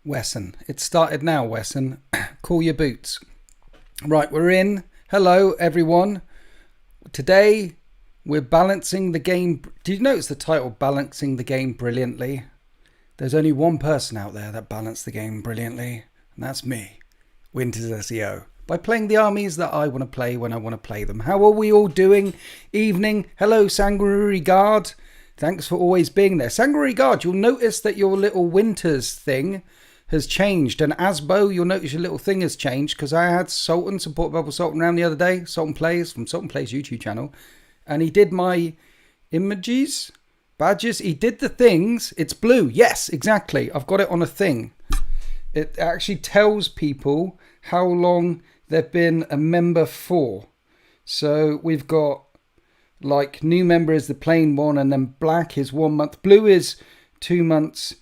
Wesson. It started now, Wesson. Call your boots. Right, we're in. Hello, everyone. Today, we're balancing the game. Did you notice the title, Balancing the Game Brilliantly? There's only one person out there that balanced the game brilliantly, and that's me, Winters SEO, by playing the armies that I want to play when I want to play them. How are we all doing? Evening. Hello, Sanguinary Guard. Thanks for always being there. Sanguinary Guard, you'll notice that your little Winters thing has changed. And Asbo, you'll notice your little thing has changed because I had Sultan, support Bubble Sultan, around the other day. Sultan Plays from Sultan Plays YouTube channel. And he did my images, badges. He did the things. It's blue. Yes, exactly. I've got it on a thing. It actually tells people how long they've been a member for. So we've got like new member is the plain one, and then black is 1 month. Blue is 2 months.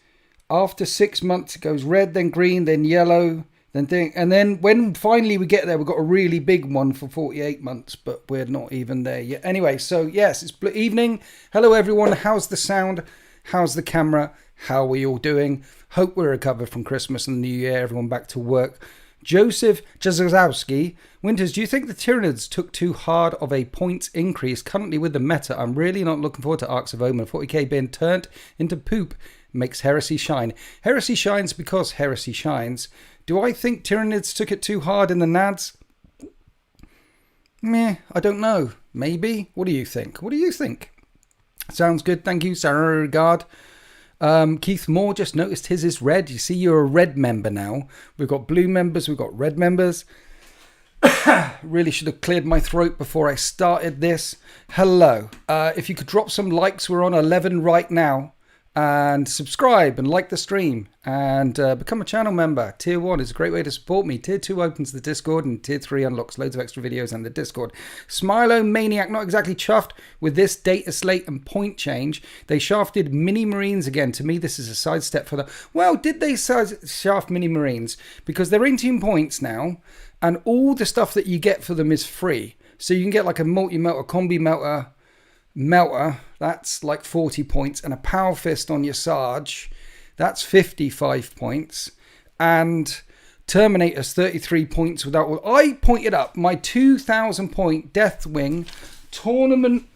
After 6 months, it goes red, then green, then yellow, then thing. And then when finally we get there, we've got a really big one for 48 months, but we're not even there yet. Anyway, so yes, it's evening. Hello, everyone. How's the sound? How's the camera? How are we all doing? Hope we're recovered from Christmas and the New Year. Everyone back to work. Joseph Jazowski. Winters, do you think the Tyranids took too hard of a points increase currently with the meta? I'm really not looking forward to Arcs of Omen. 40k being turned into poop makes Heresy shine. Heresy shines because Heresy shines. Do I think Tyranids took it too hard in the Nads? Meh, I don't know. Maybe. What do you think? What do you think? Sounds good. Thank you, Sarah Regard. Keith Moore just noticed his is red. You see, you're a red member now. We've got blue members. We've got red members. Really should have cleared my throat before I started this. Hello. If you could drop some likes, we're on 11 right now. And subscribe and like the stream and become a channel member. Tier 1 is a great way to support me. Tier 2 opens the Discord, and Tier 3 unlocks loads of extra videos and the Discord. Smilo Maniac, not exactly chuffed with this data slate and point change. They shafted Mini Marines again. To me, this is a sidestep for the... Well, did they shaft Mini Marines? Because they're 18 points now, and all the stuff that you get for them is free. So you can get like a multi-melter, combi melter, that's like 40 points, and a power fist on your Sarge, that's 55 points, and Terminator's 33 points without... I pointed up my 2,000 point Deathwing tournament.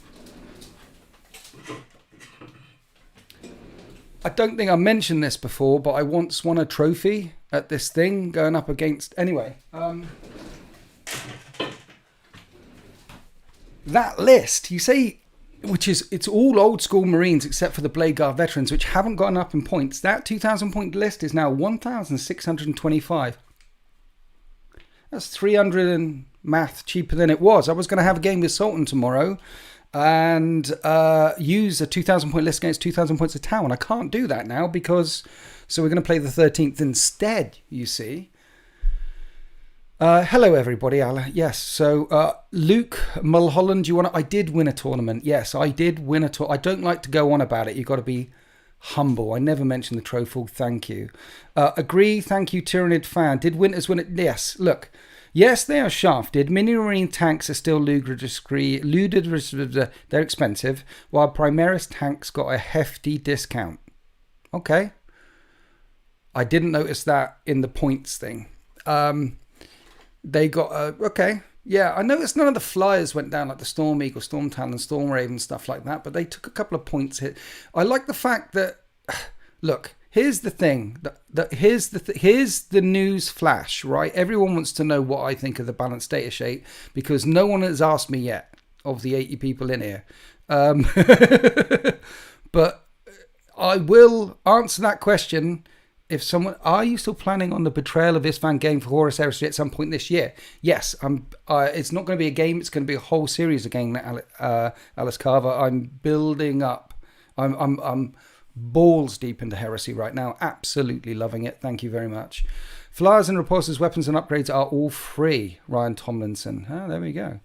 I don't think I mentioned this before, but I once won a trophy at this thing going up against... Anyway, that list, you see... Which is, it's all old school Marines except for the Blade Guard veterans, which haven't gotten up in points. That 2,000 point list is now 1,625. That's 300 and math cheaper than it was. I was going to have a game with Sultan tomorrow and use a 2,000 point list against 2,000 points of town. I can't do that now because, so we're going to play the 13th instead, you see. Hello, everybody. Yes, so Luke Mulholland, I did win a tournament. Yes, I did win a tournament. I don't like to go on about it. You've got to be humble. I never mention the trophy. Thank you. Agree. Thank you, Tyranid fan. Did Winters win it? Yes. Look. Yes, they are shafted. Mini Marine tanks are still ludicrous. They're expensive, while Primaris tanks got a hefty discount. Okay. I didn't notice that in the points thing. They got okay, yeah. I noticed none of the flyers went down like the Storm Eagle, Storm Talon, Storm Raven, stuff like that. But they took a couple of points hit. I like the fact that, look, here's the thing. Here's the news flash. Right, everyone wants to know what I think of the balanced data sheet because no one has asked me yet of the 80 people in here. But I will answer that question. If someone, are you still planning on the Betrayal of Isfahan game for Horus Heresy at some point this year? Yes, it's not going to be a game. It's going to be a whole series of games. Alice Carver. I'm building up. I'm balls deep into Heresy right now. Absolutely loving it. Thank you very much. Flyers and repulsors, weapons and upgrades are all free. Ryan Tomlinson. Oh, there we go.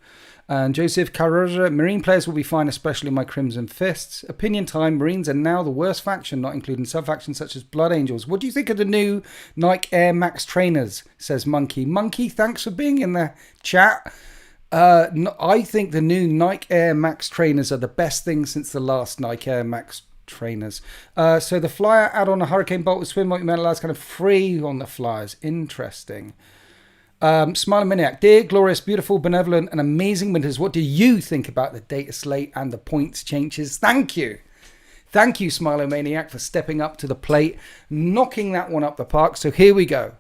And Joseph Carroza, Marine players will be fine, especially my Crimson Fists. Opinion time, Marines are now the worst faction, not including sub-factions such as Blood Angels. What do you think of the new Nike Air Max trainers, says Monkey. Monkey, thanks for being in the chat. I think the new Nike Air Max trainers are the best thing since the last Nike Air Max trainers. So the flyer add-on, a hurricane bolt with swim multi-metal is kind of free on the flyers. Interesting. Smiling Maniac, dear, glorious, beautiful, benevolent, and amazing winters. What do you think about the data slate and the points changes? Thank you. Thank you, Smiling Maniac, for stepping up to the plate, knocking that one up the park. So here we go.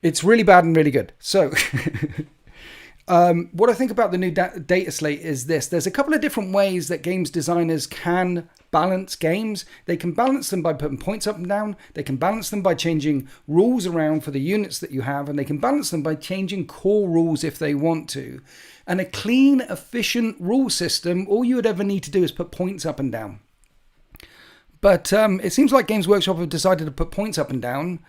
It's really bad and really good. So what I think about the new data slate is this. There's a couple of different ways that games designers can balance games. They can balance them by putting points up and down. They can balance them by changing rules around for the units that you have. And they can balance them by changing core rules if they want to. And a clean, efficient rule system, all you would ever need to do is put points up and down. But it seems like Games Workshop have decided to put points up and down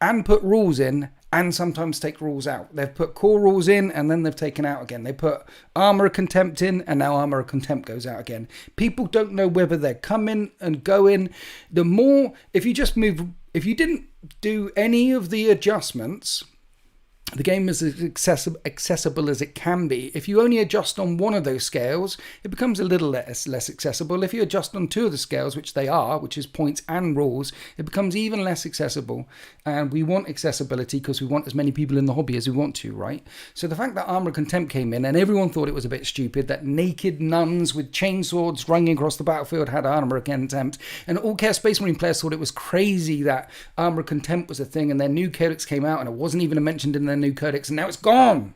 and put rules in and sometimes take rules out. They've put core rules in and then they've taken out again. They put Armor of Contempt in and now Armor of Contempt goes out again. People don't know whether they're coming and going. The more, if you didn't do any of the adjustments, the game is as accessible as it can be. If you only adjust on one of those scales, it becomes a little less accessible. If you adjust on two of the scales, which they are, which is points and rules, it becomes even less accessible. And we want accessibility because we want as many people in the hobby as we want to, right? So the fact that Armor of Contempt came in and everyone thought it was a bit stupid, that naked nuns with chainswords running across the battlefield had Armor of Contempt, and all Chaos Space Marine players thought it was crazy that Armor of Contempt was a thing, and their new codex came out and it wasn't even mentioned in their new codex, and now it's gone.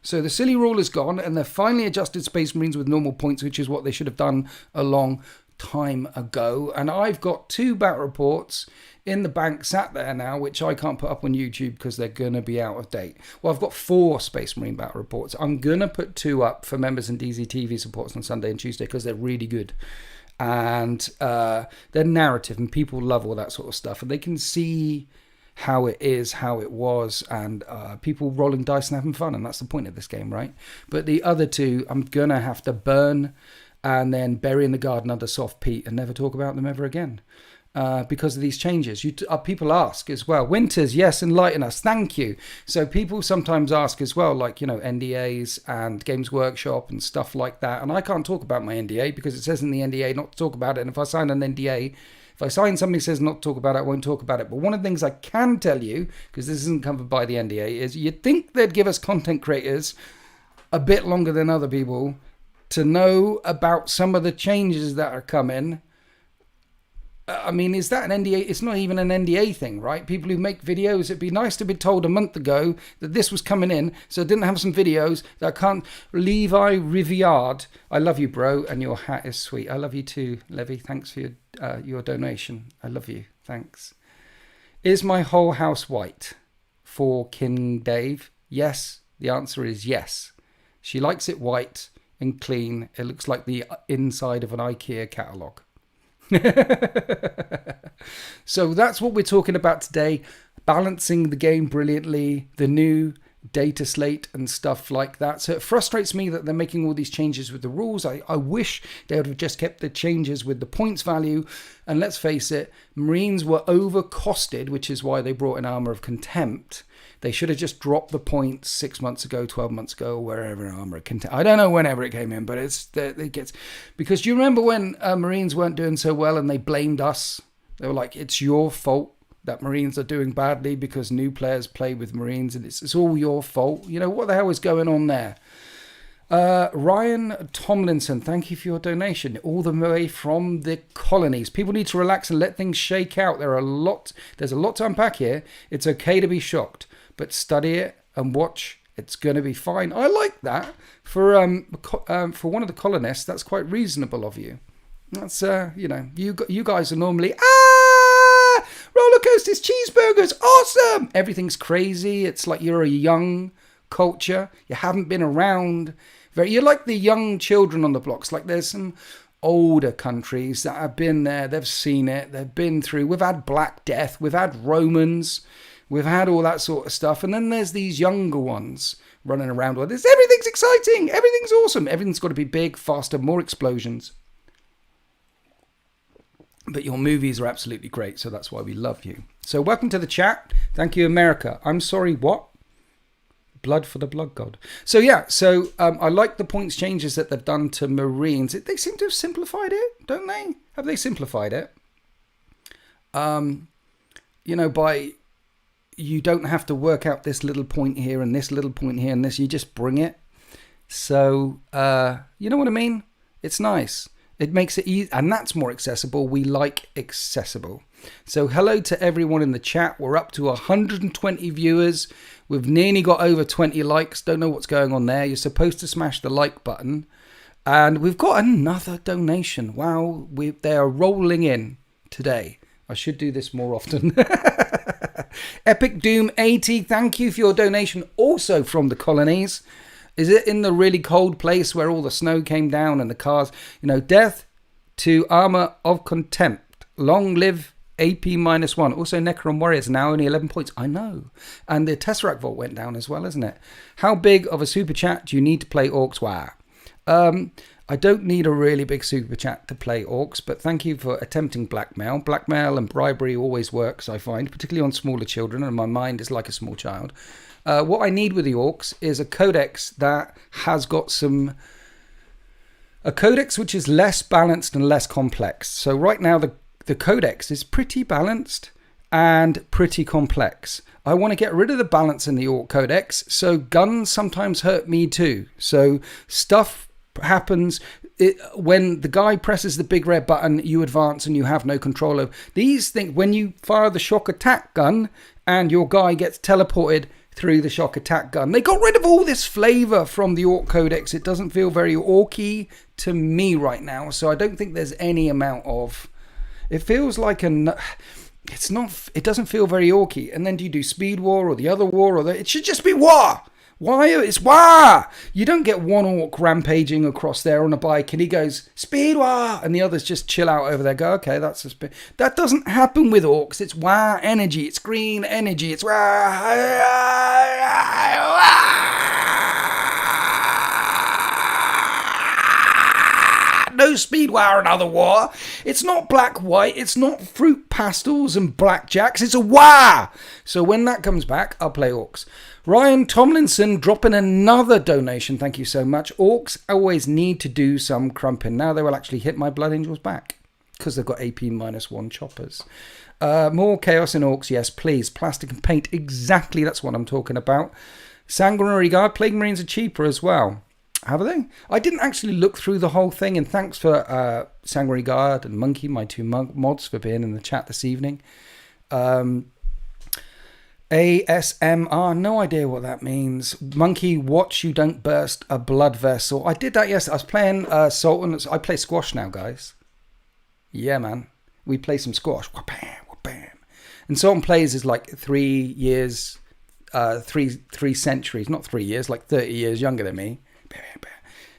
So the silly rule is gone, and they've finally adjusted Space Marines with normal points, which is what they should have done a long time ago. And I've got 2 battle reports in the bank sat there now, which I can't put up on YouTube because they're going to be out of date. Well, I've got 4 Space Marine battle reports. I'm going to put 2 up for members and DZTV supporters on Sunday and Tuesday because they're really good. And they're narrative, and people love all that sort of stuff. And they can see how it is, how it was, and people rolling dice and having fun, and that's the point of this game, right? But the other 2, I'm gonna have to burn and then bury in the garden under soft peat and never talk about them ever again because of these changes. People ask as well, Winters, yes, enlighten us, thank you. So people sometimes ask as well, like, you know, NDAs and Games Workshop and stuff like that, and I can't talk about my NDA because it says in the NDA not to talk about it, and if I sign an NDA, if I sign something that says not to talk about it, I won't talk about it. But one of the things I can tell you, because this isn't covered by the NDA, is you'd think they'd give us content creators a bit longer than other people to know about some of the changes that are coming. I mean, is that an NDA? It's not even an NDA thing, right? People who make videos, it'd be nice to be told a month ago that this was coming in, so I didn't have some videos that I can't. Levi Riviard, I love you, bro, and your hat is sweet. I love you too, Levy. Thanks for your donation. I love you. Thanks. Is my whole house white? For King Dave? Yes. The answer is yes. She likes it white and clean. It looks like the inside of an IKEA catalogue. So that's what we're talking about today, balancing the game brilliantly, the new data slate and stuff like that. So it frustrates me that they're making all these changes with the rules. I wish they would have just kept the changes with the points value. And let's face it, Marines were overcosted, which is why they brought in Armor of Contempt. They should have just dropped the points 6 months ago, 12 months ago, wherever Armor of Contempt. I don't know whenever it came in, but it gets... Because do you remember when Marines weren't doing so well and they blamed us? They were like, it's your fault that Marines are doing badly because new players play with Marines and it's all your fault. You know, what the hell is going on there? Ryan Tomlinson, thank you for your donation. All the way from the colonies. People need to relax and let things shake out. There's a lot to unpack here. It's okay to be shocked, but study it and watch. It's going to be fine. I like that for one of the colonists. That's quite reasonable of you. That's you guys are normally roller coasters, cheeseburgers, awesome. Everything's crazy. It's like you're a young culture. You haven't been around you're like the young children on the blocks. Like there's some older countries that have been there. They've seen it. They've been through. We've had Black Death. We've had Romans. We've had all that sort of stuff. And then there's these younger ones running around with this. Everything's exciting. Everything's awesome. Everything's got to be big, faster, more explosions. But your movies are absolutely great, so that's why we love you. So welcome to the chat. Thank you, America. I'm sorry, what? Blood for the blood god. So yeah, so I like the points changes that they've done to Marines. They seem to have simplified it, don't they? Have they simplified it? You know, by you don't have to work out this little point here and this little point here and this. You just bring it. So you know what I mean? It's nice. It makes it easy, and that's more accessible. We like accessible. So hello to everyone in the chat. We're up to 120 viewers. We've nearly got over 20 likes. Don't know what's going on there. You're supposed to smash the like button. And we've got another donation. Wow, they are rolling in today. I should do this more often. Epic Doom 80, thank you for your donation. Also from the colonies. Is it in the really cold place where all the snow came down and the cars? You know, death to armor of contempt. Long live AP -1. Also, Necron Warriors now only 11 points. I know. And the Tesseract Vault went down as well, isn't it? How big of a super chat do you need to play Orcs? Wow. I don't need a really big super chat to play Orcs, but thank you for attempting blackmail. Blackmail and bribery always works, I find, particularly on smaller children, and my mind is like a small child. What I need with the Orcs is a codex that has got a codex which is less balanced and less complex. So right now the codex is pretty balanced and pretty complex. I want to get rid of the balance in the Orc codex, so guns sometimes hurt me too. So stuff happens when the guy presses the big red button, you advance and you have no control over these things. When you fire the shock attack gun and your guy gets teleported through the shock attack gun, they got rid of all this flavor from the Orc codex. It doesn't feel very orky to me right now, so I don't think there's any amount of, it feels like it's not, it doesn't feel very orky. And then do you do speed war or the other war, or it should just be war. Why? It's war. You don't get one Orc rampaging across there on a bike and he goes speed war and the others just chill out over there, go, okay, that's a speed. That doesn't happen with Orcs. It's war energy, it's green energy, it's no speed war, another war. It's not black white, it's not fruit pastels and blackjacks, it's a war. So when that comes back, I'll play Orcs. Ryan Tomlinson dropping another donation, thank you so much. Orcs always need to do some crumping. Now they will actually hit my Blood Angels back because they've got AP -1 choppers. More chaos in Orcs, yes please. Plastic and paint, exactly, that's what I'm talking about. Sanguinary Guard, Plague Marines are cheaper as well. Have they? I didn't actually look through the whole thing, and thanks for Sanguinary Guard and Monkey, my two mods, for being in the chat this evening. ASMR, no idea what that means. Monkey, watch you don't burst a blood vessel. I did that yesterday. I was playing Sultan. I play squash now, guys. Yeah, man. We play some squash. Wha-bam, wha-bam. And Sultan plays is like 3 years, three centuries, not 3 years, like 30 years younger than me.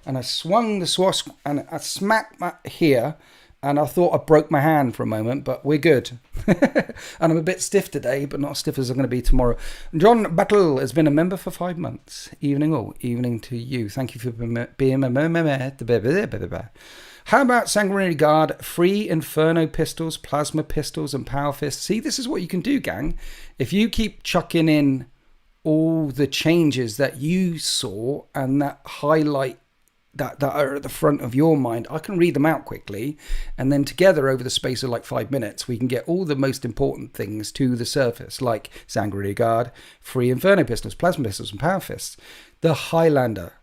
And I swung the swash and I smacked my here, and I thought I broke my hand for a moment, but we're good. And I'm a bit stiff today, but not as stiff as I'm going to be tomorrow. John Battle has been a member for 5 months. Evening all. Evening to you. Thank you for being a member. How about Sanguinary Guard, free Inferno pistols, plasma pistols, and power fists? See, this is what you can do, gang. If you keep chucking in all the changes that you saw and that highlight that are at the front of your mind, I can read them out quickly, and then together over the space of like 5 minutes we can get all the most important things to the surface, like Sanguinary Guard, free Inferno pistols, plasma pistols, and power fists. The Highlander.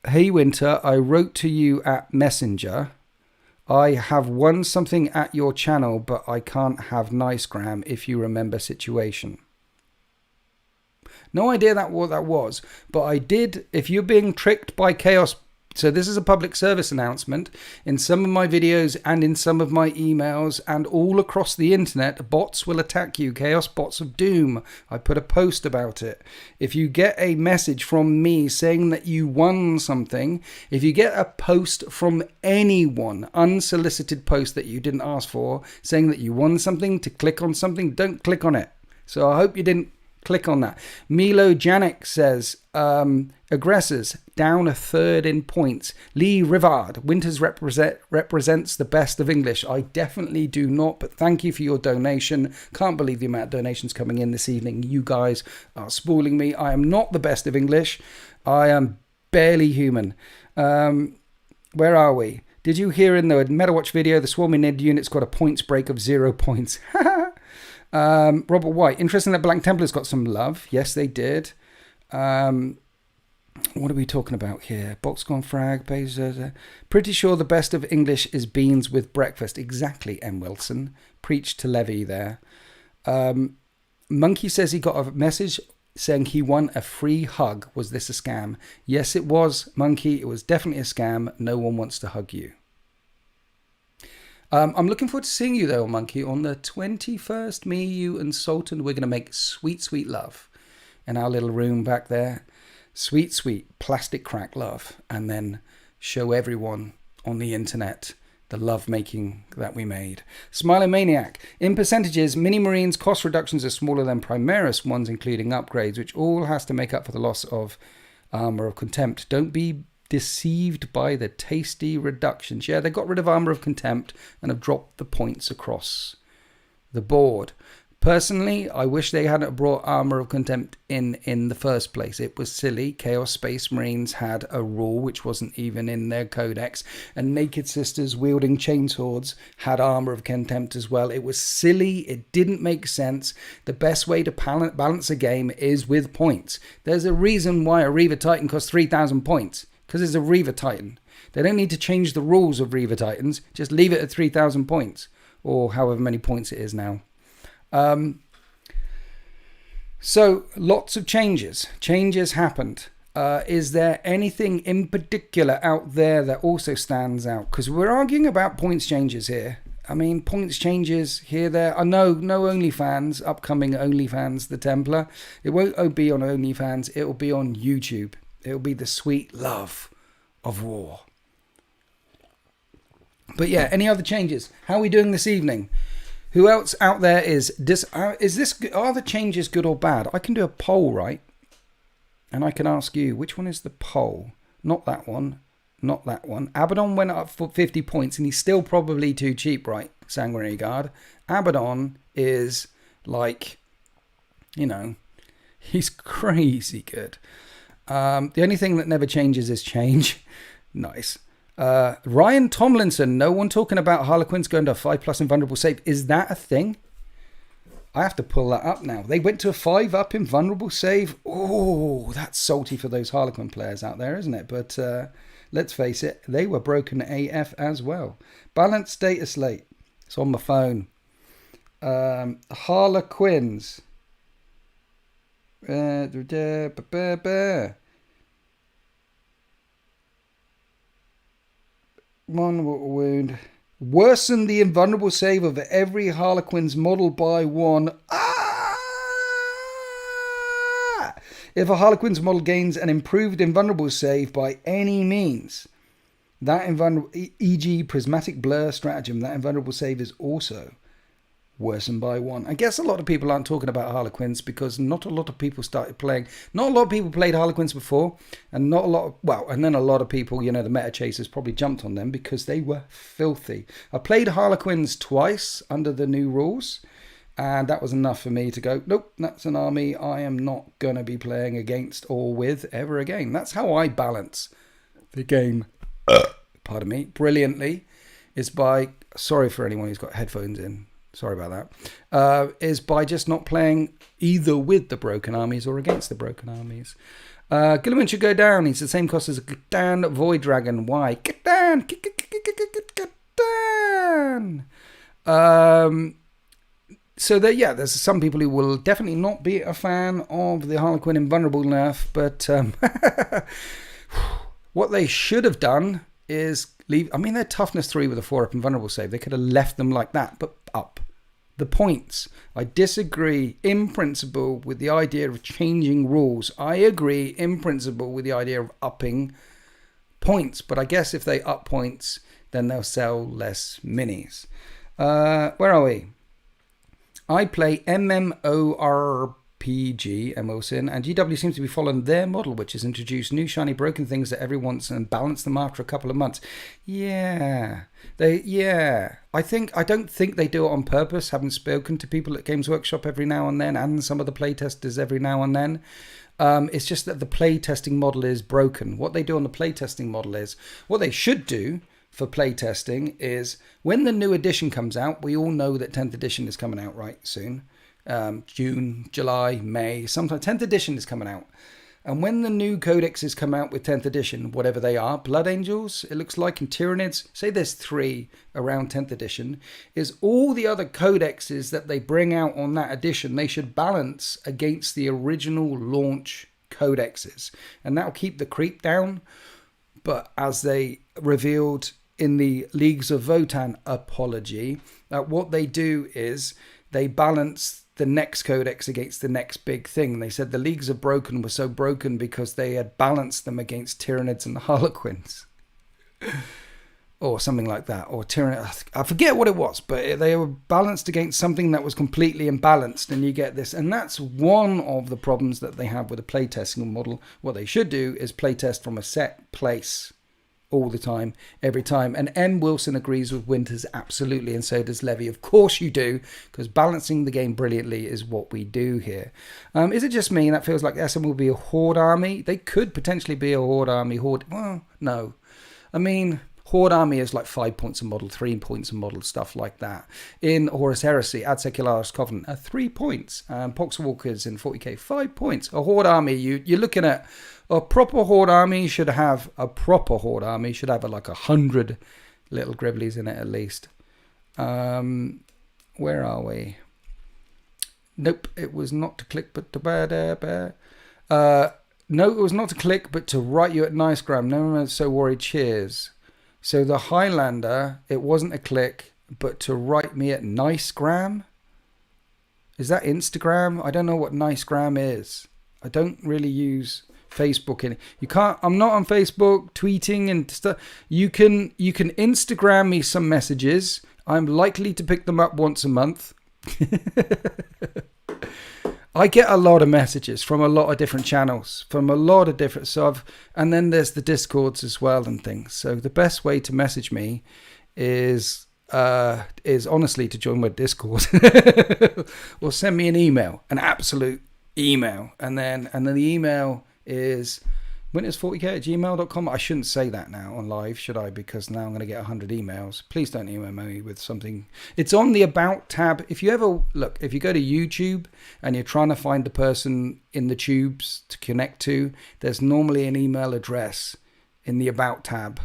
Hey Winter, I wrote to you at Messenger. I have won something at your channel, but I can't have Nicegram if you remember situation. No idea what that was, but I did. If you're being tricked by Chaos, so this is a public service announcement. In some of my videos and in some of my emails and all across the internet, bots will attack you. Chaos bots of doom. I put a post about it. If you get a message from me saying that you won something, if you get a post from anyone, unsolicited post that you didn't ask for, saying that you won something, to click on something, don't click on it. So I hope you didn't click on that. Milo Janik says, aggressors down a third in points. Lee Rivard, Winters represents the best of English. I definitely do not, but thank you for your donation. Can't believe the amount of donations coming in this evening. You guys are spoiling me. I am not the best of English. I am barely human. Where are we? Did you hear in the MetaWatch video, the swarming Ned unit's got a points break of 0 points? Robert White, interesting that Black Templars got some love. Yes, they did. What are we talking about here? Boxcon frag. Pretty sure the best of English is beans with breakfast. Exactly, M. Wilson. Preach to Levy there. Monkey says he got a message saying he won a free hug. Was this a scam? Yes, it was, Monkey. It was definitely a scam. No one wants to hug you. I'm looking forward to seeing you, though, Monkey. On the 21st, me, you, and Sultan, we're going to make sweet, sweet love in our little room back there. Sweet, sweet plastic crack love. And then show everyone on the internet the love-making that we made. Smiling Maniac. In percentages, Mini-Marines cost reductions are smaller than Primaris ones, including upgrades, which all has to make up for the loss of Armor of Contempt. Don't be deceived by the tasty reductions. Yeah, they got rid of Armor of Contempt and have dropped the points across the board. Personally, I wish they hadn't brought Armor of Contempt in the first place. It was silly. Chaos Space Marines had a rule which wasn't even in their codex, and Naked Sisters wielding chainswords had Armor of Contempt as well. It was silly. It didn't make sense. The best way to balance a game is with points. There's a reason why a Reaver Titan costs 3,000 points, because it's a Reaver Titan. They don't need to change the rules of Reaver Titans. Just leave it at 3,000 points, or however many points it is now. So lots of changes happened. Is there anything in particular out there that also stands out? Because we're arguing about points changes here. I mean, points changes here, there. I know, no OnlyFans, upcoming OnlyFans, the Templar. It won't be on OnlyFans. It will be on YouTube. It will be the sweet love of war. But yeah, any other changes? How are we doing this evening? Who else out there are the changes good or bad? I can do a poll, right? And I can ask you, which one is the poll? Not that one. Not that one. Abaddon went up for 50 points and he's still probably too cheap, right? Sanguinary Guard. Abaddon is like, you know, he's crazy good. The only thing that never changes is change. Nice. Ryan Tomlinson, no one talking about Harlequins going to a 5+ invulnerable save. Is that a thing? I have to pull that up now. They went to a 5+ invulnerable save. Oh, that's salty for those Harlequin players out there, isn't it? But let's face it, they were broken AF as well. Balance status late. It's on my phone. Harlequins. One wound. Worsen the invulnerable save of every Harlequin's model by 1. If a Harlequin's model gains an improved invulnerable save by any means, that invulnerable, e.g. Prismatic Blur Stratagem, that invulnerable save is also worsened by 1. I guess a lot of people aren't talking about Harlequins because not a lot of people started playing. Not a lot of people played Harlequins before, and not a lot of, well, and then a lot of people, you know, the meta chasers probably jumped on them because they were filthy. I played Harlequins twice under the new rules, and that was enough for me to go, nope, that's an army I am not going to be playing against or with ever again. That's how I balance the game, pardon me, brilliantly, is by, sorry for anyone who's got headphones in, sorry about that, is by just not playing either with the broken armies or against the broken armies. Gilliman should go down. He's the same cost as a Catan Void Dragon. Why? Get down! Get down! So that, yeah, there's some people who will definitely not be a fan of the Harlequin Invulnerable nerf, but what they should have done is leave. I mean, they're toughness 3 with a 4+ invulnerable save. They could have left them like that, but up the points. I disagree in principle with the idea of changing rules. I agree in principle with the idea of upping points, but I guess if they up points, then they'll sell less minis. Where are we? I play MMORPG PG and Wilson, and GW seems to be following their model, which is introduce new shiny broken things that everyone wants and balance them after a couple of months. I don't think they do it on purpose, having spoken to people at Games Workshop every now and then, and some of the playtesters every now and then. It's just that the playtesting model is broken. What they do on the playtesting model is, what they should do for playtesting is, when the new edition comes out, we all know that 10th edition is coming out right soon. June, July, May, sometime 10th edition is coming out. And when the new codexes come out with 10th edition, whatever they are, Blood Angels, it looks like, and Tyranids, say there's 3 around 10th edition, is all the other codexes that they bring out on that edition, they should balance against the original launch codexes. And that'll keep the creep down. But as they revealed in the Leagues of Votann apology, what they do is they balance the next codex against the next big thing. They said the Leagues of Broken were so broken because they had balanced them against Tyranids and the Harlequins. Or something like that. Or Tyranids, I forget what it was, but they were balanced against something that was completely imbalanced, and you get this. And that's one of the problems that they have with a playtesting model. What they should do is playtest from a set place all the time, every time. And M. Wilson agrees with Winters absolutely, and so does Levy. Of course you do, because balancing the game brilliantly is what we do here. Is it just me that feels like SM will be a Horde army? They could potentially be a Horde army. Well, no. I mean, Horde army is like 5 points a model, 3 points a model, stuff like that. In Horus Heresy, Ad Secularis Covenant, 3 points. Poxwalkers in 40k, 5 points. A Horde army, you're looking at a proper Horde army should have like 100 little Gribblies in it at least. Where are we? Nope, it was not to click, but to no, it was not to click, but to write you at Nice Gram. No one was so worried. Cheers. So the Highlander, it wasn't a click, but to write me at Nice Gram. Is that Instagram? I don't know what Nice Gram is. I don't really use Facebook in it. You can't. I'm not on Facebook tweeting and stuff. You can Instagram me some messages. I'm likely to pick them up once a month. I get a lot of messages from a lot of different channels, from a lot of different and then there's the Discords as well and things. So the best way to message me is honestly to join my Discord or send me an email, an absolute email, and then the email is winters40k@gmail.com. I shouldn't say that now on live, should I? Because now I'm going to get 100 emails. Please don't email me with something. It's on the About tab. If you go to YouTube and you're trying to find the person in the tubes to connect to, there's normally an email address in the About tab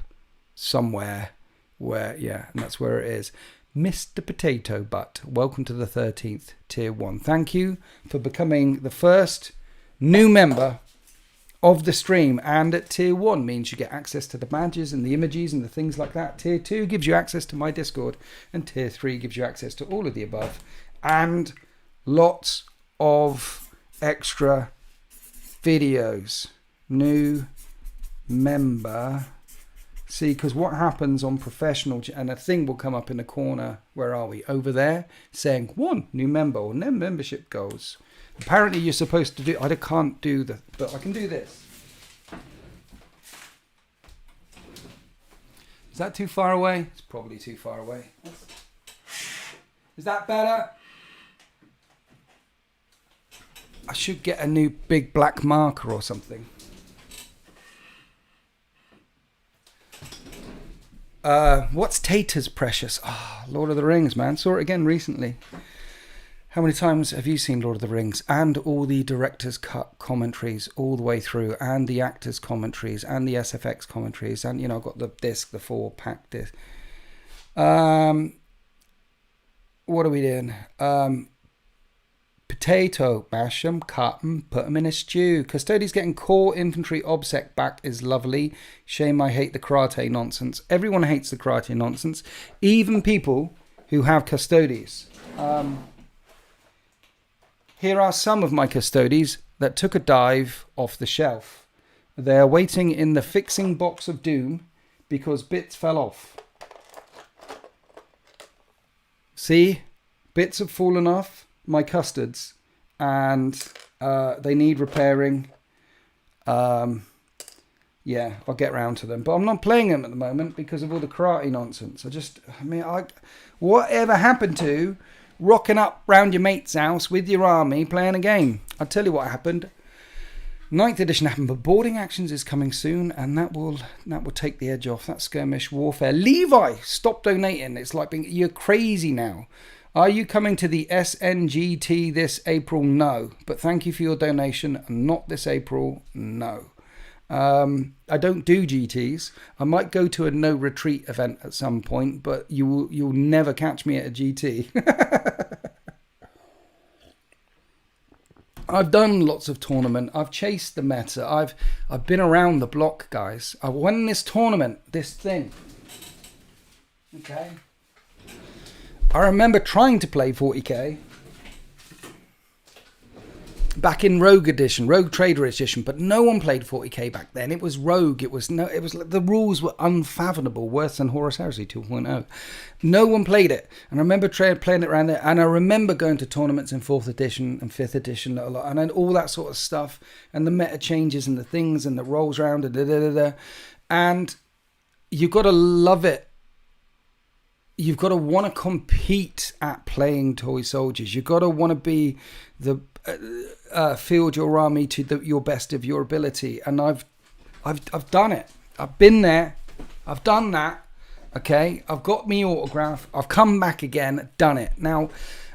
somewhere and that's where it is. Mr. Potato Butt, welcome to the 13th Tier 1. Thank you for becoming the first new member of the stream. And at Tier 1 means you get access to the badges and the images and the things like that. Tier 2 gives you access to my Discord, and Tier 3 gives you access to all of the above and lots of extra videos. New member. See, because what happens on professional, and a thing will come up in the corner, where are we, over there, saying 1 new member or membership goals. Apparently you're supposed to do, I can't do but I can do this. Is that too far away? It's probably too far away. Is that better? I should get a new big black marker or something. What's Tater's Precious? Lord of the Rings, man. Saw it again recently. How many times have you seen Lord of the Rings? And all the director's cut commentaries all the way through, and the actors' commentaries, and the SFX commentaries, and, I've got the disc, the 4-pack disc. What are we doing? Potato, mash 'em, cut 'em, put 'em in a stew. Custodes getting core infantry obsec back is lovely. Shame I hate the karate nonsense. Everyone hates the karate nonsense, even people who have Custodes. Here are some of my Custodes that took a dive off the shelf. They are waiting in the fixing box of doom because bits fell off. See? Bits have fallen off my custards, and They need repairing. Yeah, I'll get round to them. But I'm not playing them at the moment because of all the karate nonsense. Whatever happened to rocking up round your mate's house with your army playing a game? I'll tell you what happened. 9th edition happened, but boarding actions is coming soon, and that will take the edge off. That skirmish warfare. Levi, stop donating. It's like you're crazy now. Are you coming to the SNGT this April? No. But thank you for your donation. Not this April. No. I don't do GTs. I might go to a no retreat event at some point, but you'll never catch me at a GT. I've done lots of tournament. I've chased the meta. I've been around the block, guys. I won this tournament, this thing. Okay. I remember trying to play 40k. Back in Rogue Edition, Rogue Trader Edition, but no one played 40k back then. It was Rogue. The rules were unfathomable, worse than Horus Heresy 2.0. No one played it, and I remember playing it around there. And I remember going to tournaments in 4th edition and 5th edition a lot, and then all that sort of stuff, and the meta changes and the things and the rolls around and and you've got to love it. You've got to want to compete at playing toy soldiers. You've got to want to be the field your army to your best of your ability, and I've done it. I've been there. I've done that. Okay, I've got me autograph. I've come back again. Done it. Now,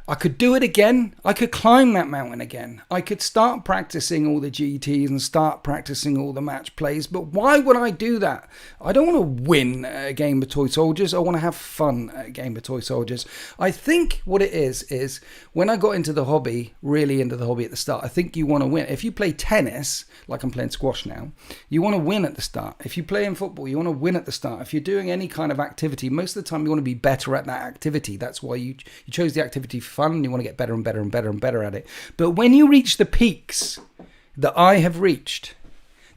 I could do it again. I could climb that mountain again. I could start practicing all the GTs and start practicing all the match plays. But why would I do that? I don't want to win a game of toy soldiers. I want to have fun at a game of toy soldiers. I think what it is when I got into the hobby, really into the hobby at the start, I think you want to win. If you play tennis, like I'm playing squash now, you want to win at the start. If you play in football, you want to win at the start. If you're doing any kind of activity, most of the time you want to be better at that activity. That's why you chose the activity for fun, and you want to get better and better and better and better at it. But when you reach the peaks that I have reached,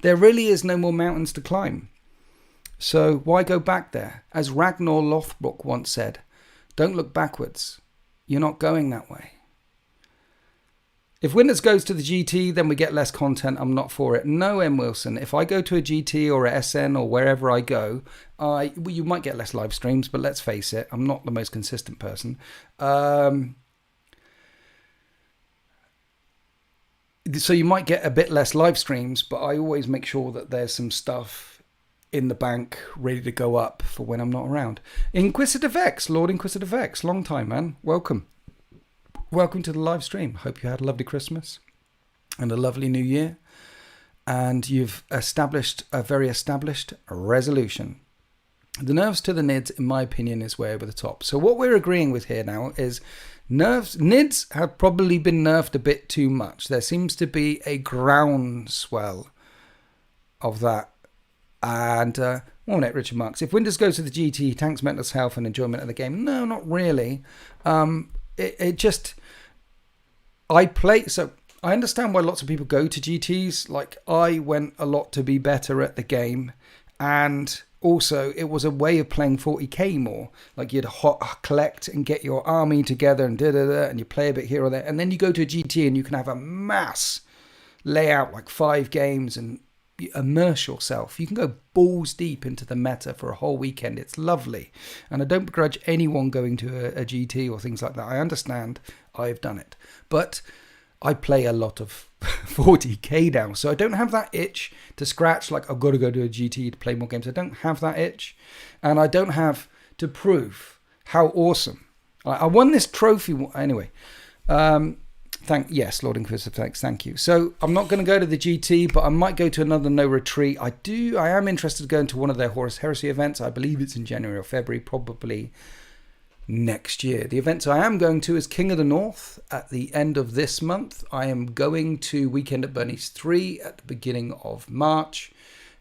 there really is no more mountains to climb. So why go back there? As Ragnar Lothbrok once said, don't look backwards. You're not going that way. If Winters goes to the GT, then we get less content. I'm not for it. No, M. Wilson. If I go to a GT or a SN or wherever I go, you might get less live streams, but let's face it, I'm not the most consistent person. So you might get a bit less live streams, but I always make sure that there's some stuff in the bank ready to go up for when I'm not around. Inquisitive X, Lord Inquisitive X, long time, man. Welcome. Welcome to the live stream. Hope you had a lovely Christmas and a lovely New Year. And you've established a very established resolution. The nerves to the NIDs, in my opinion, is way over the top. So what we're agreeing with here now is NIDs have probably been nerfed a bit too much. There seems to be a groundswell of that. And, Richard Marks. If Winters goes to the GT, he tanks mental health and enjoyment of the game. No, not really. I understand why lots of people go to GTs. Like, I went a lot to be better at the game, and also it was a way of playing 40k more. Like, you'd collect and get your army together and and you play a bit here or there, and then you go to a GT and you can have a mass layout, like 5 games, and immerse yourself. You can go balls deep into the meta for a whole weekend. It's lovely, and I don't begrudge anyone going to a GT or things like that. I understand. I've done it, but I play a lot of 40k now, so I don't have that itch to scratch, like I've got to go to a GT to play more games. I don't have that itch, and I don't have to prove how awesome I won this trophy anyway. Yes, Lord Inquisitive, thank you. So I'm not going to go to the GT, but I might go to another no retreat. I am interested in going to one of their Horus Heresy events. I believe it's in January or February, probably next year. The events I am going to is King of the North at the end of this month. I am going to Weekend at Bernie's 3 at the beginning of March.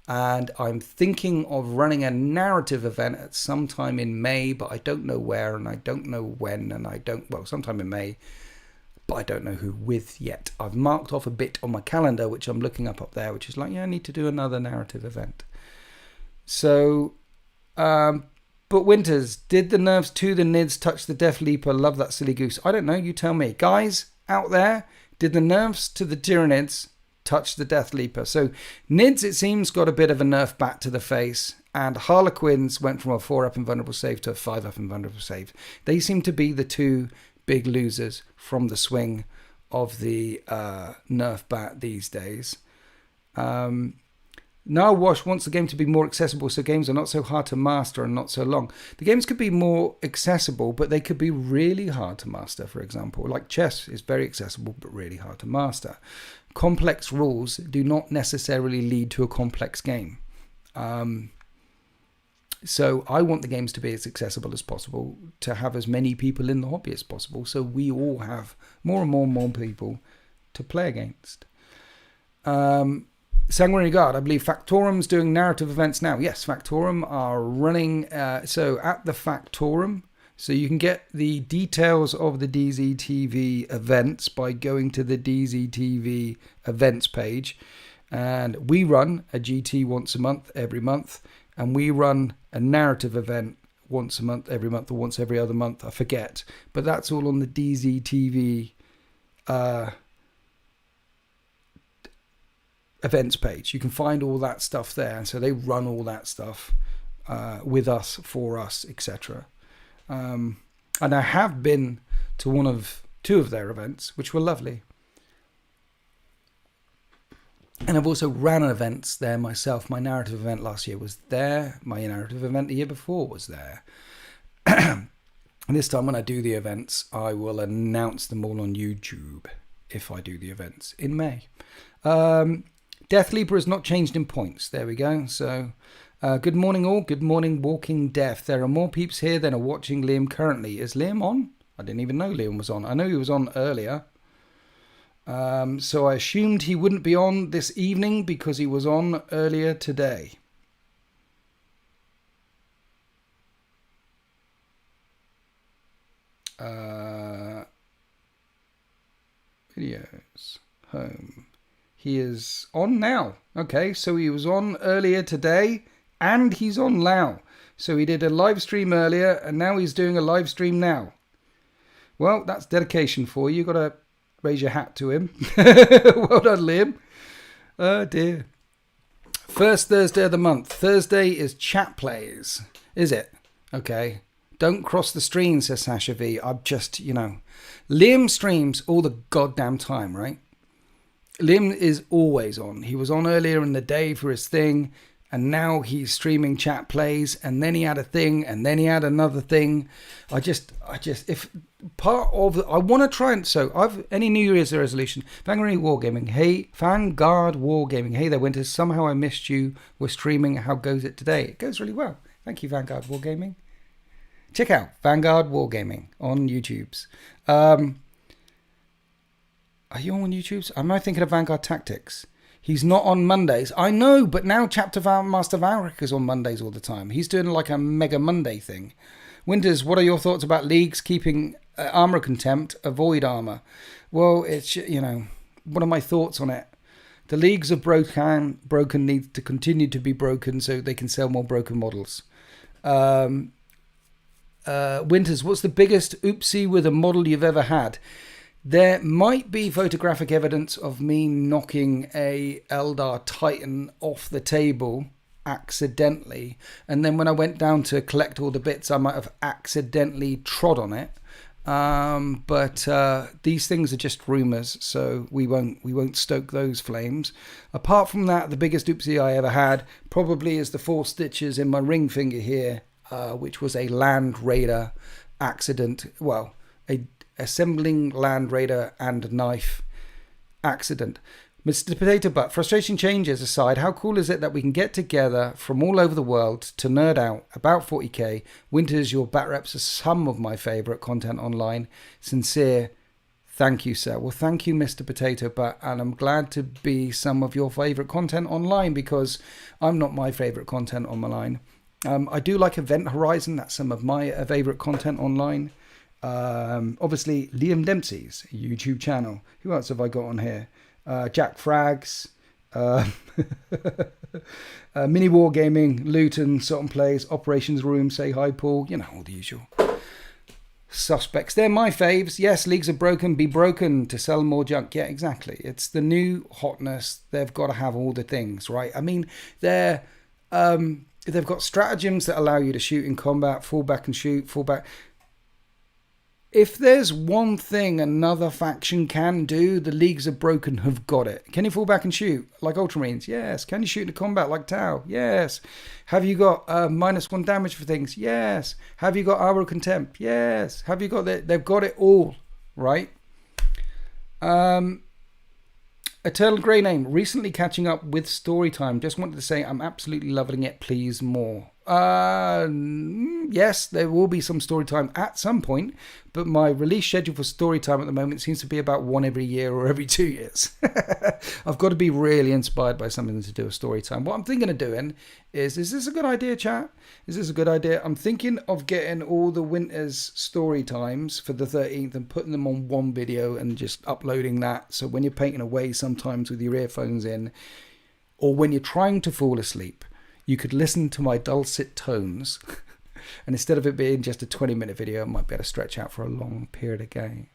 And I'm thinking of running a narrative event at some time in May, but I don't know where and I don't know when, and sometime in May. But I don't know who with yet. I've marked off a bit on my calendar, which I'm looking up there, which is like, I need to do another narrative event. So, but Winters, did the nerves to the NIDs touch the Death Leaper? Love that silly goose. I don't know, you tell me. Guys out there, Did the nerfs to the Tyranids touch the Death Leaper? So Nids, it seems, got a bit of a nerf back to the face, and Harlequins went from a 4-up invulnerable save to a 5-up invulnerable save. They seem to be the two big losers from the swing of the nerf bat these days. Now Wash wants the game to be more accessible so games are not so hard to master and not so long. The games could be more accessible, but they could be really hard to master, for example. Like chess is very accessible, but really hard to master. Complex rules do not necessarily lead to a complex game. So I want the games to be as accessible as possible, to have as many people in the hobby as possible, so we all have more and more people to play against. Sanguinary Guard, I believe Factorum's doing narrative events now. Yes, Factorum are running, so at the Factorum, so you can get the details of the DZTV events by going to the DZTV events page. And we run a GT once a month, every month, and we run a narrative event once a month, every month, or once every other month, I forget. But that's all on the DZTV events page. You can find all that stuff there, and so they run all that stuff with us, for us, etc. And I have been to two of their events, which were lovely, and I've also ran events there myself. My narrative event last year was there. My narrative event the year before was there. And this time when I do the events, I will announce them all on YouTube if I do the events in May. Death Leaper has not changed in points. There we go. So, good morning all. Good morning, Walking Death. There are more peeps here than are watching Liam currently. Is Liam on? I didn't even know Liam was on. I know he was on earlier. So I assumed he wouldn't be on this evening because he was on earlier today. Videos. Home. He is on now. Okay, so he was on earlier today and he's on now. So he did a live stream earlier and now he's doing a live stream now. Well, that's dedication for you. You've got to raise your hat to him. Well done, Liam. Oh, dear. First Thursday of the month. Thursday is chat plays. Is it? Okay. Don't cross the stream, says Sasha V. I'm just, Liam streams all the goddamn time, right? Liam is always on. He was on earlier in the day for his thing, and now he's streaming chat plays, and then he had a thing, and then he had another thing. I want to try and, any New Year's resolution, Vanguard Wargaming, hey, Vanguard Wargaming, hey there, Winters, somehow I missed you, we're streaming, how goes it today? It goes really well. Thank you, Vanguard Wargaming. Check out Vanguard Wargaming on YouTube's. Are you on YouTube's? Am I thinking of Vanguard Tactics? He's not on Mondays. I know, but now Chapter Master Valric is on Mondays all the time. He's doing like a Mega Monday thing. Winters, what are your thoughts about leagues keeping armor contempt, avoid armor? Well, it's, what are my thoughts on it? The leagues are broken need to continue to be broken so they can sell more broken models. Winters, what's the biggest oopsie with a model you've ever had? There might be photographic evidence of me knocking a Eldar Titan off the table accidentally, and then when I went down to collect all the bits, I might have accidentally trod on it. But these things are just rumours, so we won't stoke those flames. Apart from that, the biggest oopsie I ever had probably is the 4 stitches in my ring finger here, which was a Land Raider accident. Well, a assembling Land Raider and knife accident. Mr. Potato Butt, frustration changes aside, how cool is it that we can get together from all over the world to nerd out about 40k? Winters, your bat reps are some of my favourite content online. Sincere, thank you, sir. Well, thank you, Mr. Potato Butt, and I'm glad to be some of your favourite content online because I'm not my favourite content online. I do like Event Horizon, that's some of my favourite content online. Obviously Liam Dempsey's YouTube channel. Who else have I got on here? Jack Frags, Mini Wargaming, Luton, Sutton Plays, Operations Room, Say Hi Paul, all the usual. suspects. They're my faves. Yes, leagues are broken, be broken to sell more junk. Yeah, exactly. It's the new hotness. They've got to have all the things, right? I mean, they've got stratagems that allow you to shoot in combat, fall back and shoot, fall back. If there's one thing another faction can do, the leagues are broken have got it. Can you fall back and shoot like Ultramarines? Yes. Can you shoot into combat like Tau? Yes. Have you got -1 damage for things? Yes. Have you got Arrow Contempt? Yes. Have you got that? They've got it all, right? Eternal Grey Name, recently catching up with Storytime. Just wanted to say I'm absolutely loving it. Please more. Yes, there will be some Storytime at some point, but my release schedule for Storytime at the moment seems to be about one every year or every 2 years. I've got to be really inspired by something to do a Storytime. What I'm thinking of doing is this a good idea, chat? Is this a good idea? I'm thinking of getting all the winter's Storytimes for the 13th and putting them on one video and just uploading that. So when you're painting away sometimes with your earphones in, or when you're trying to fall asleep, you could listen to my dulcet tones, and instead of it being just a 20-minute video, it might be able to stretch out for a long period of game.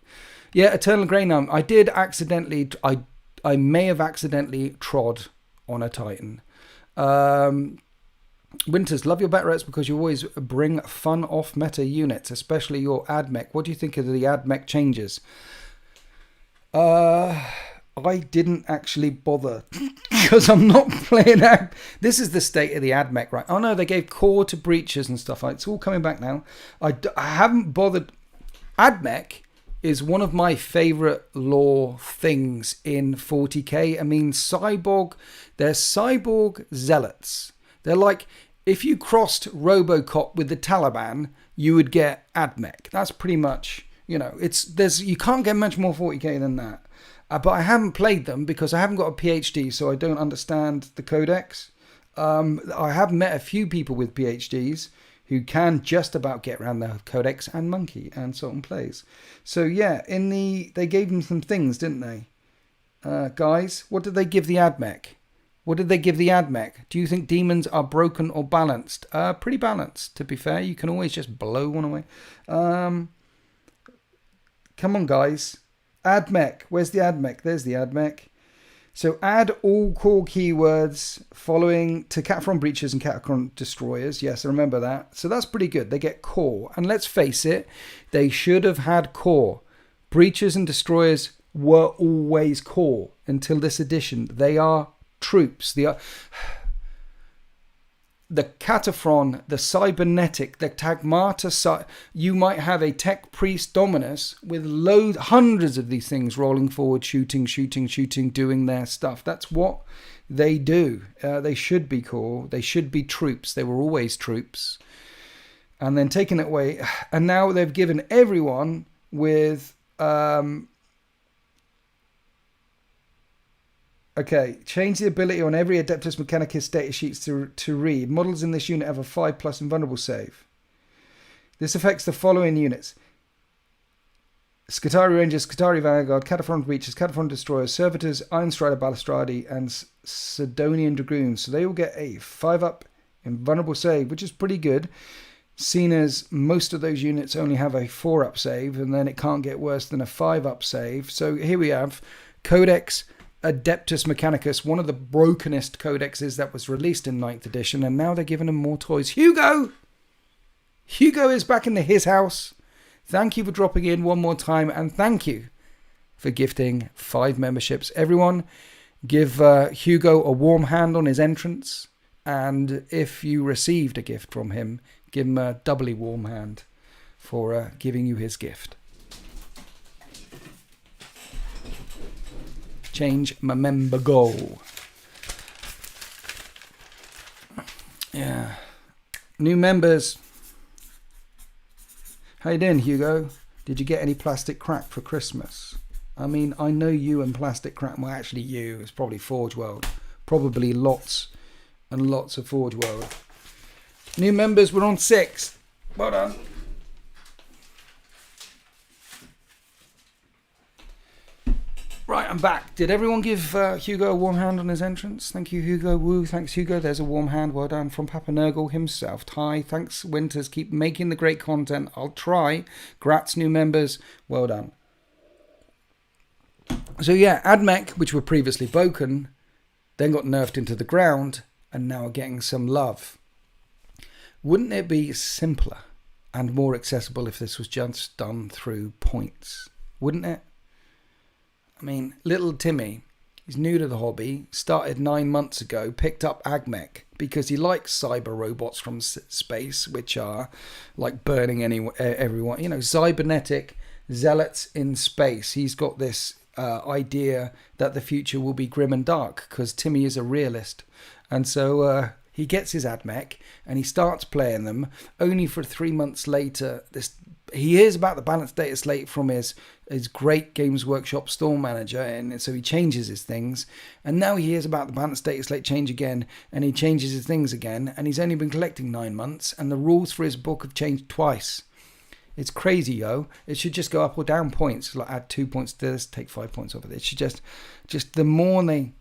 Yeah, Eternal Grey Name. I did accidentally, I may have accidentally trod on a Titan. Winters, love your bat reps because you always bring fun off meta units, especially your AdMech. What do you think of the AdMech changes? I didn't actually bother because I'm not playing out. This is the state of the AdMech, right? Oh no, they gave core to breaches and stuff. It's all coming back now. I haven't bothered. AdMech is one of my favorite lore things in 40k. I mean, they're cyborg zealots. They're like, if you crossed Robocop with the Taliban, you would get AdMech. That's pretty much, you can't get much more 40k than that. But I haven't played them because I haven't got a PhD, so I don't understand the codex. I have met a few people with PhDs who can just about get around the codex and Monkey and Sultan Plays. So yeah, they gave them some things, didn't they? Guys, what did they give the AdMech? What did they give the AdMech? Do you think demons are broken or balanced? Pretty balanced, to be fair. You can always just blow one away. Come on, guys. AdMech. Where's the AdMech? There's the AdMech. So add all core keywords following to Cataphront Breaches and Cataphront Destroyers. Yes, I remember that. So that's pretty good. They get core. And let's face it, they should have had core. Breaches Destroyers were always core until this edition. They are troops. The Cataphron, the Cybernetic, the Tagmata, you might have a Tech Priest Dominus with hundreds of these things rolling forward, shooting, doing their stuff. That's what they do. They should be core. They should be troops. They were always troops. And then taking it away. And now they've given everyone with... Okay, change the ability on every Adeptus Mechanicus data sheets to read. Models in this unit have a 5+ invulnerable save. This affects the following units. Skitarii Rangers, Skitarii Vanguard, Cataphront Breachers, Cataphront Destroyers, Servitors, Iron Strider Balustradi, and Sidonian Dragoons. So they all get a 5+ invulnerable save, which is pretty good. Seen as most of those units only have a 4+ save, and then it can't get worse than a 5+ save. So here we have Codex Adeptus Mechanicus, one of the brokenest codexes that was released in 9th edition, and now they're giving him more toys. Hugo is back in his house. Thank you for dropping in one more time, and thank you for gifting 5 memberships. Everyone, give Hugo a warm hand on his entrance, and if you received a gift from him, give him a doubly warm hand for giving you his gift. Change my member goal. Yeah. New members. How you doing, Hugo? Did you get any plastic crack for Christmas? I mean, I know you and plastic crack. Well, actually you. It's probably Forge World. Probably lots and lots of Forge World. New members, we're on 6. Well done. Right, I'm back. Did everyone give Hugo a warm hand on his entrance? Thank you, Hugo. Woo, thanks, Hugo. There's a warm hand. Well done from Papa Nurgle himself. Ty, thanks, Winters. Keep making the great content. I'll try. Grats, new members. Well done. So yeah, AdMech, which were previously broken, then got nerfed into the ground and now are getting some love. Wouldn't it be simpler and more accessible if this was just done through points? Wouldn't it? I mean, little Timmy, he's new to the hobby, started 9 months ago, picked up AdMech because he likes cyber robots from space, which are like burning everyone. You know, cybernetic zealots in space. He's got this idea that the future will be grim and dark because Timmy is a realist. And so he gets his AdMech and he starts playing them, only for 3 months later he hears about the balanced data slate from his great Games Workshop store manager, and so he changes his things, and now he hears about the balanced data slate change again, and he changes his things again, and he's only been collecting 9 months, and the rules for his book have changed twice. It's crazy, yo. It should just go up or down points, like add 2 points to this, take 5 points off of it. It should just the more they,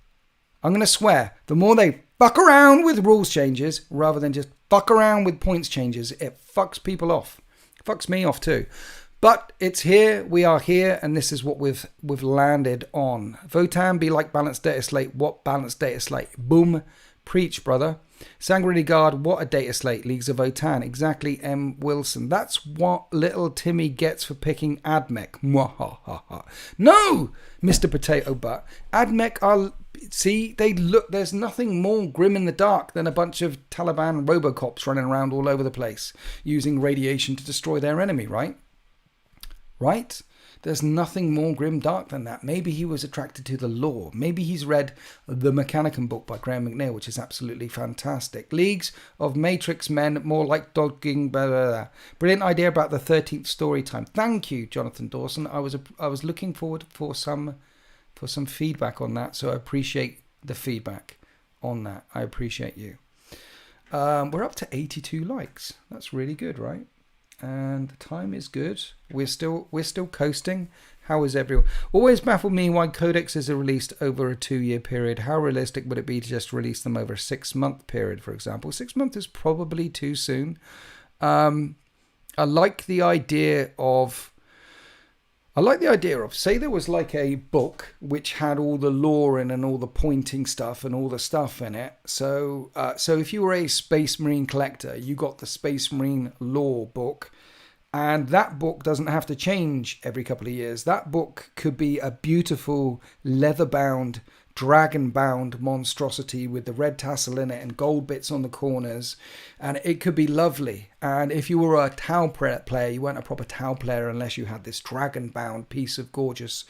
I'm going to swear, the more they fuck around with rules changes, rather than just fuck around with points changes, it fucks people off. Fucks me off too. But it's here, we are here, and this is what we've landed on. Votan be like balanced data slate. What balanced data slate? Boom. Preach, brother. Sanguinary Guard, what a data slate. Leagues of Votan. Exactly, M. Wilson. That's what little Timmy gets for picking AdMech. Mwahaha. No, Mr. Potato Butt. AdMech are... See, they look, there's nothing more grim in the dark than a bunch of Taliban Robocops running around all over the place, using radiation to destroy their enemy, right? Right? There's nothing more grim dark than that. Maybe he was attracted to the lore. Maybe he's read the Mechanicum book by Graham McNeil, which is absolutely fantastic. Leagues of Matrix Men, more like dogging, blah, blah, blah. Brilliant idea about the 13th story time. Thank you, Jonathan Dawson. I was looking forward for some feedback on that, so I appreciate the feedback on that. I appreciate you. We're up to 82 likes. That's really good, right? And the time is good. We're still coasting. How is everyone? Always baffled me why codexes are released over a 2-year period. How realistic would it be to just release them over a 6-month period, for example? 6 months is probably too soon. I like the idea of, say there was like a book which had all the lore in and all the pointing stuff and all the stuff in it. So if you were a Space Marine collector, you got the Space Marine lore book, and that book doesn't have to change every couple of years. That book could be a beautiful leather-bound, dragon-bound monstrosity with the red tassel in it and gold bits on the corners, and it could be lovely. And if you were a Tau player, you weren't a proper Tau player unless you had this dragon-bound piece of gorgeous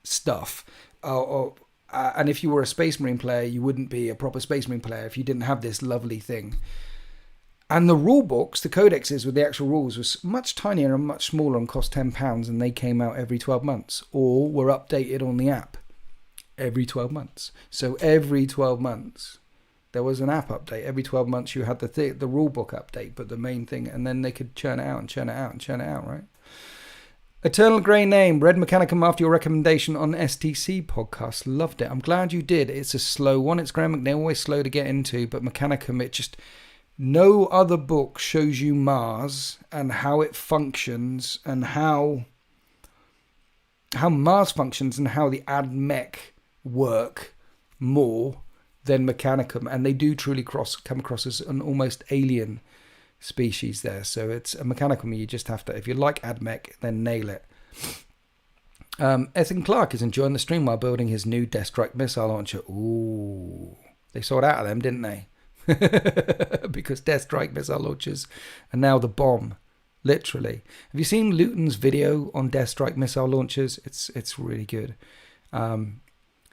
stuff. And if you were a Space Marine player, you wouldn't be a proper Space Marine player if you didn't have this lovely thing. And the rule books, the codexes with the actual rules, was much tinier and much smaller and cost £10, and they came out every 12 months or were updated on the app every 12 months. So every 12 months there was an app update. Every 12 months you had the rule book update, but the main thing, and then they could churn it out and churn it out and churn it out, right? Eternal Grey Name, read Mechanicum after your recommendation on STC podcast. Loved it. I'm glad you did. It's a slow one. It's Graham McNeil, always slow to get into, but Mechanicum, it just... No other book shows you Mars and how it functions and how Mars functions and how the AdMech work more than Mechanicum. And they do truly come across as an almost alien species there. So it's a Mechanicum. You just have to, if you like AdMech, then nail it. Ethan Clark is enjoying the stream while building his new Death Strike missile launcher. Ooh, they sold out of them, didn't they? Because Death Strike missile launchers are now the bomb, literally. Have you seen Luton's video on Death Strike missile launchers? It's really good.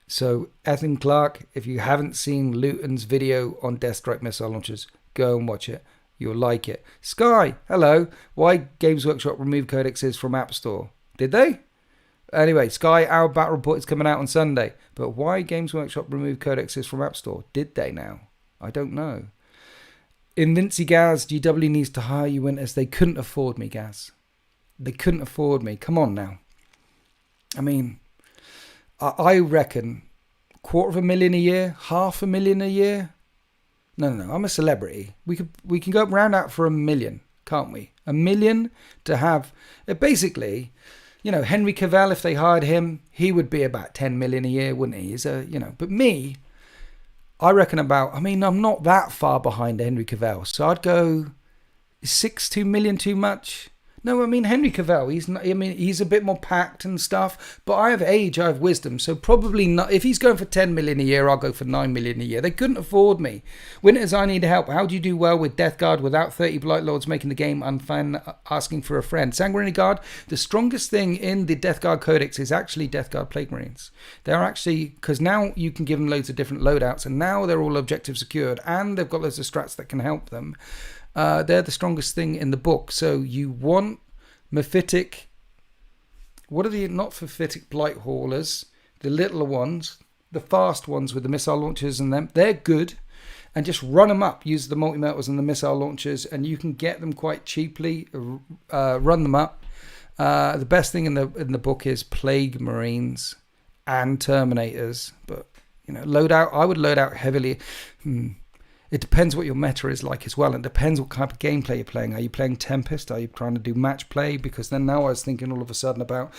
So Ethan Clark, if you haven't seen Luton's video on Death Strike missile launchers, go and watch it. You'll like it. Sky, hello. Why Games Workshop removed codexes from App Store? Did they? Anyway, Sky, our battle report is coming out on Sunday. But why Games Workshop removed codexes from App Store? Did they now? I don't know. Invinci Gaz, GW needs to hire you in as they couldn't afford me, Gaz. They couldn't afford me. Come on now. I mean, I reckon 250,000 a year, 500,000 a year. No, I'm a celebrity. We can go round out for 1 million, can't we? 1 million to have basically, Henry Cavill, if they hired him, he would be about 10 million a year, wouldn't he? But me, I reckon I'm not that far behind Henry Cavill, so I'd go, is 2 million too much? No, Henry Cavill, he's a bit more packed and stuff, but I have age, I have wisdom, so probably not. If he's going for 10 million a year, I'll go for 9 million a year. They couldn't afford me. Winters, I need help. How do you do well with Death Guard without 30 Blight Lords making the game unfun, asking for a friend? Sanguinary Guard, the strongest thing in the Death Guard Codex is actually Death Guard Plague Marines. They're actually, because now you can give them loads of different loadouts, and now they're all objective secured, and they've got loads of strats that can help them. They're the strongest thing in the book. So you want Mephitic. What are the not Mephitic Blight Haulers? The little ones, the fast ones with the missile launchers and them. They're good. And just run them up. Use the multi-melters and the missile launchers, and you can get them quite cheaply. Run them up. The best thing in the book is Plague Marines and Terminators. But load out. I would load out heavily. It depends what your meta is like as well. It depends what type of gameplay you're playing. Are you playing Tempest? Are you trying to do match play? Because then now I was thinking all of a sudden about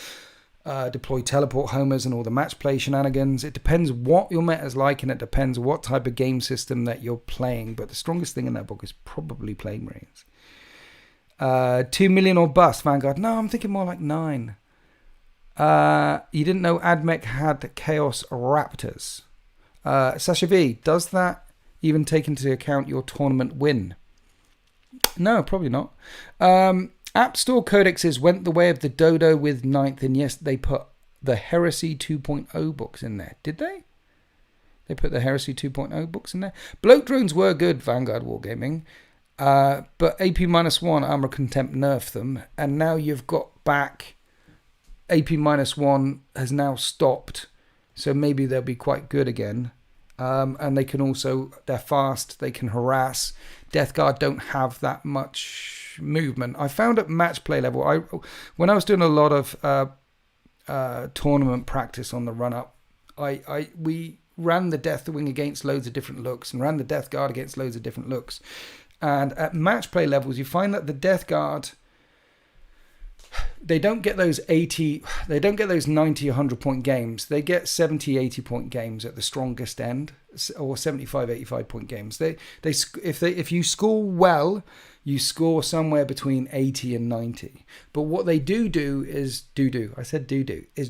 deploy teleport homers and all the match play shenanigans. It depends what your meta is like, and it depends what type of game system that you're playing. But the strongest thing in that book is probably Plague Marines. 2 million or bust, Vanguard. No, I'm thinking more like 9. You didn't know AdMech had Chaos Raptors. Sasha V, does that even take into account your tournament win? No, probably not. App Store codexes went the way of the Dodo with 9th, and yes, they put the Heresy 2.0 books in there. Did they? They put the Heresy 2.0 books in there. Bloat drones were good, Vanguard Wargaming, but AP-1 Armor Contempt nerfed them, and now you've got back AP-1 has now stopped, so maybe they'll be quite good again. And they can also, they're fast, they can harass. Death Guard don't have that much movement. I found at match play level, when I was doing a lot of tournament practice on the run up, we ran the Deathwing against loads of different looks and ran the Death Guard against loads of different looks. And at match play levels, you find that the Death Guard, they don't get those 90, 100 point games. They get 70, 80 point games at the strongest end, or 75, 85 point games. If you score well, you score somewhere between 80 and 90. But what they do is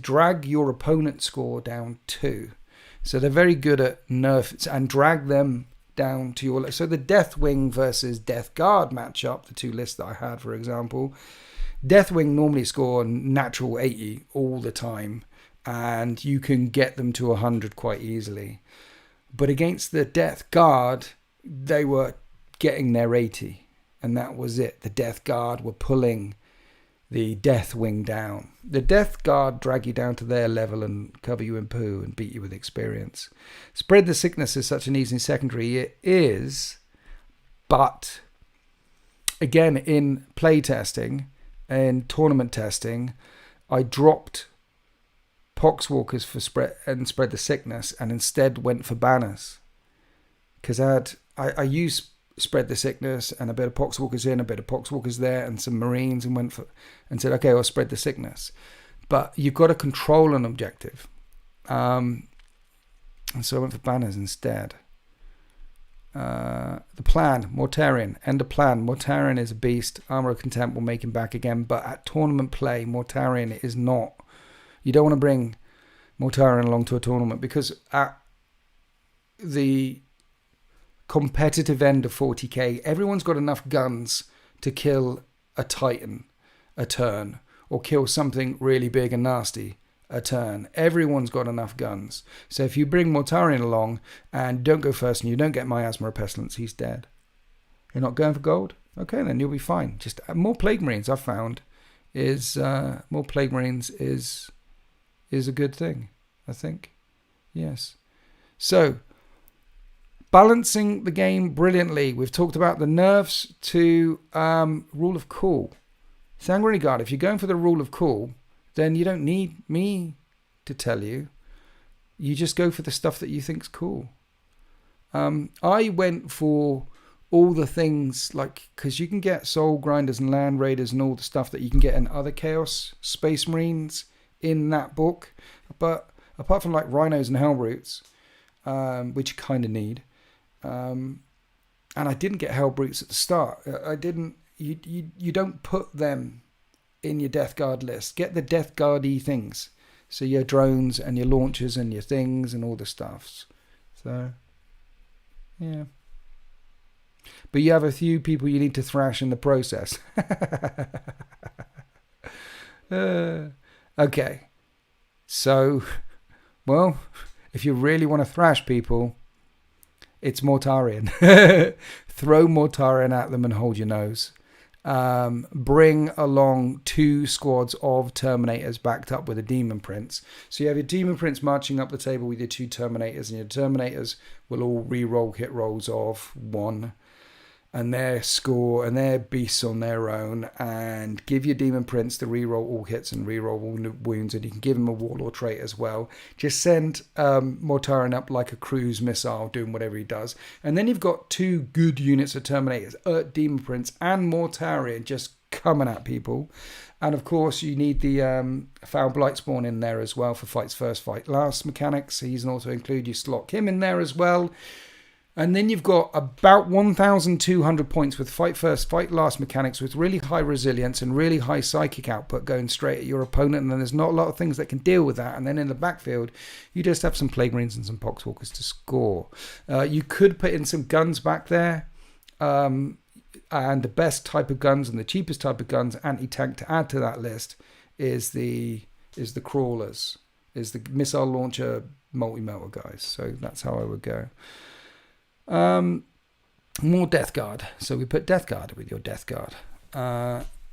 drag your opponent's score down too. So they're very good at nerfs and drag them down to your. So the Deathwing versus Death Guard matchup, the two lists that I had, for example. Deathwing normally score natural 80 all the time, and you can get them to 100 quite easily. But against the Death Guard, they were getting their 80, and that was it. The Death Guard were pulling the Deathwing down. The Death Guard drag you down to their level and cover you in poo and beat you with experience. Spread the Sickness is such an easy secondary. It is, but again, in play testing, in tournament testing, I dropped Poxwalkers for spread the Sickness, and instead went for banners, because I used Spread the Sickness and a bit of Poxwalkers in, a bit of Poxwalkers there, and some Marines, and said, okay, I'll Spread the Sickness. But you've got to control an objective, and so I went for banners instead. The plan, Mortarion, end of plan. Mortarion is a beast. Armor of Contempt will make him back again, but at tournament play, Mortarion is not. You don't want to bring Mortarion along to a tournament, because at the competitive end of 40k, everyone's got enough guns to kill a Titan a turn, or kill something really big and nasty a turn. Everyone's got enough guns. So if you bring Mortarion along and don't go first and you don't get Miasma of Pestilence, he's dead. You're not going for gold? Okay, then you'll be fine. Just more Plague Marines, I've found, is more Plague Marines is a good thing, I think. Yes. So, balancing the game brilliantly. We've talked about the nerfs to Rule of Cool. Sanguinary Guard, if you're going for the Rule of Cool, then you don't need me to tell you. You just go for the stuff that you think's cool. I went for all the things, like, because you can get Soul Grinders and Land Raiders and all the stuff that you can get in other Chaos Space Marines in that book. But apart from like Rhinos and Hellbrutes, which you kind of need, and I didn't get Hellbrutes at the start. I didn't. You don't put them in your Death Guard list. Get the Death Guard-y things. So your drones and your launchers and your things and all the stuffs. So, yeah. But you have a few people you need to thrash in the process. Okay. So, well, if you really want to thrash people, it's Mortarion. Throw Mortarion at them and hold your nose. Bring along 2 squads of Terminators backed up with a Demon Prince. So you have your Demon Prince marching up the table with your 2 Terminators, and your Terminators will all re-roll hit rolls of 1. And their score and their beasts on their own, and give your Demon Prince to reroll all hits and reroll all wounds, and you can give him a Warlord trait as well. Just send Mortarion up like a cruise missile doing whatever he does, and then you've got 2 good units of Terminators, Demon Prince and Mortarion, just coming at people. And of course you need the Foul Blightspawn in there as well for fights first, fight last mechanics. He's also include, you slot him in there as well. And then you've got about 1,200 points with fight first, fight last mechanics with really high resilience and really high psychic output going straight at your opponent. And then there's not a lot of things that can deal with that. And then in the backfield, you just have some Plague Marines and some Poxwalkers to score. You could put in some guns back there. And the best type of guns and the cheapest type of guns, anti-tank, to add to that list is the crawlers, is the missile launcher multi-melter guys. So that's how I would go. More Death Guard. So we put Death Guard with your Death Guard.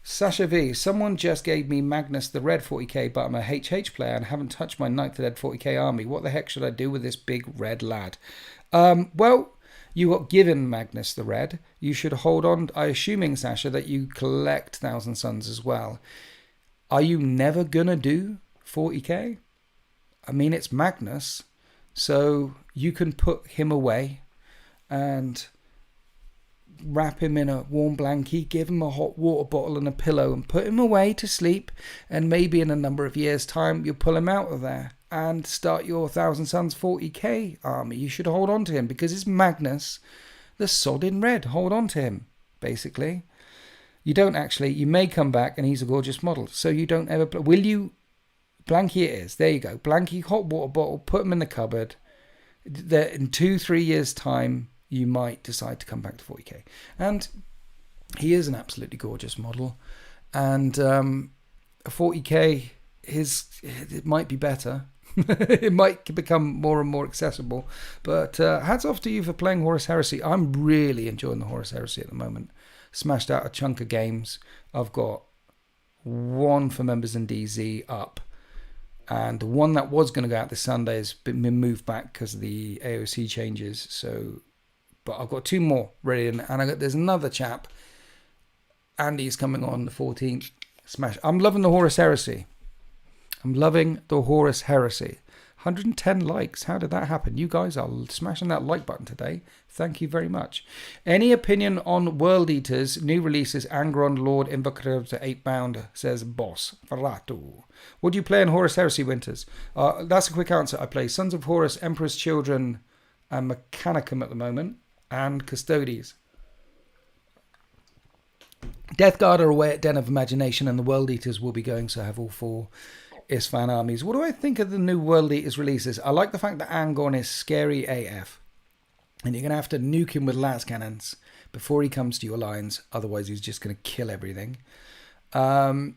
Sasha V. Someone just gave me Magnus the Red 40k, but I'm a HH player and haven't touched my Knight to Dead 40k army. What the heck should I do with this big red lad? Well, you got given Magnus the Red. You should hold on. I'm assuming, Sasha, that you collect Thousand Suns as well. Are you never gonna do 40k? I mean, it's Magnus, so you can put him away and wrap him in a warm blankie, give him a hot water bottle and a pillow, and put him away to sleep, and maybe in a number of years' time you'll pull him out of there and start your Thousand Suns 40k army. You should hold on to him because it's Magnus, the sod in red. Hold on to him, basically. You don't actually, you may come back and he's a gorgeous model, so you don't ever play. Will you? Blankie it is. There you go. Blankie, hot water bottle, put him in the cupboard. In 2-3 years' time, you might decide to come back to 40k. And he is an absolutely gorgeous model. And 40k, it might be better. It might become more and more accessible. But hats off to you for playing Horus Heresy. I'm really enjoying the Horus Heresy at the moment. Smashed out a chunk of games. I've got 1 for members in DZ up. And the one that was going to go out this Sunday has been moved back because of the AOC changes. So, but I've got 2 more ready, and there's another chap. Andy's coming on the 14th. Smash! I'm loving the Horus Heresy. 110 likes. How did that happen? You guys are smashing that like button today. Thank you very much. Any opinion on World Eaters, new releases, Angron, Lord, Invocator to 8-bound, says Boss. Faratu. What do you play in Horus Heresy Winters? That's a quick answer. I play Sons of Horus, Emperor's Children, and Mechanicum at the moment, and Custodes. Death Guard are away at Den of Imagination, and the World Eaters will be going, so I have all 4 Isfan armies. What do I think of the new World Eaters releases? I like the fact that Angron is scary AF. And you're going to have to nuke him with las cannons before he comes to your lines. Otherwise, he's just going to kill everything. The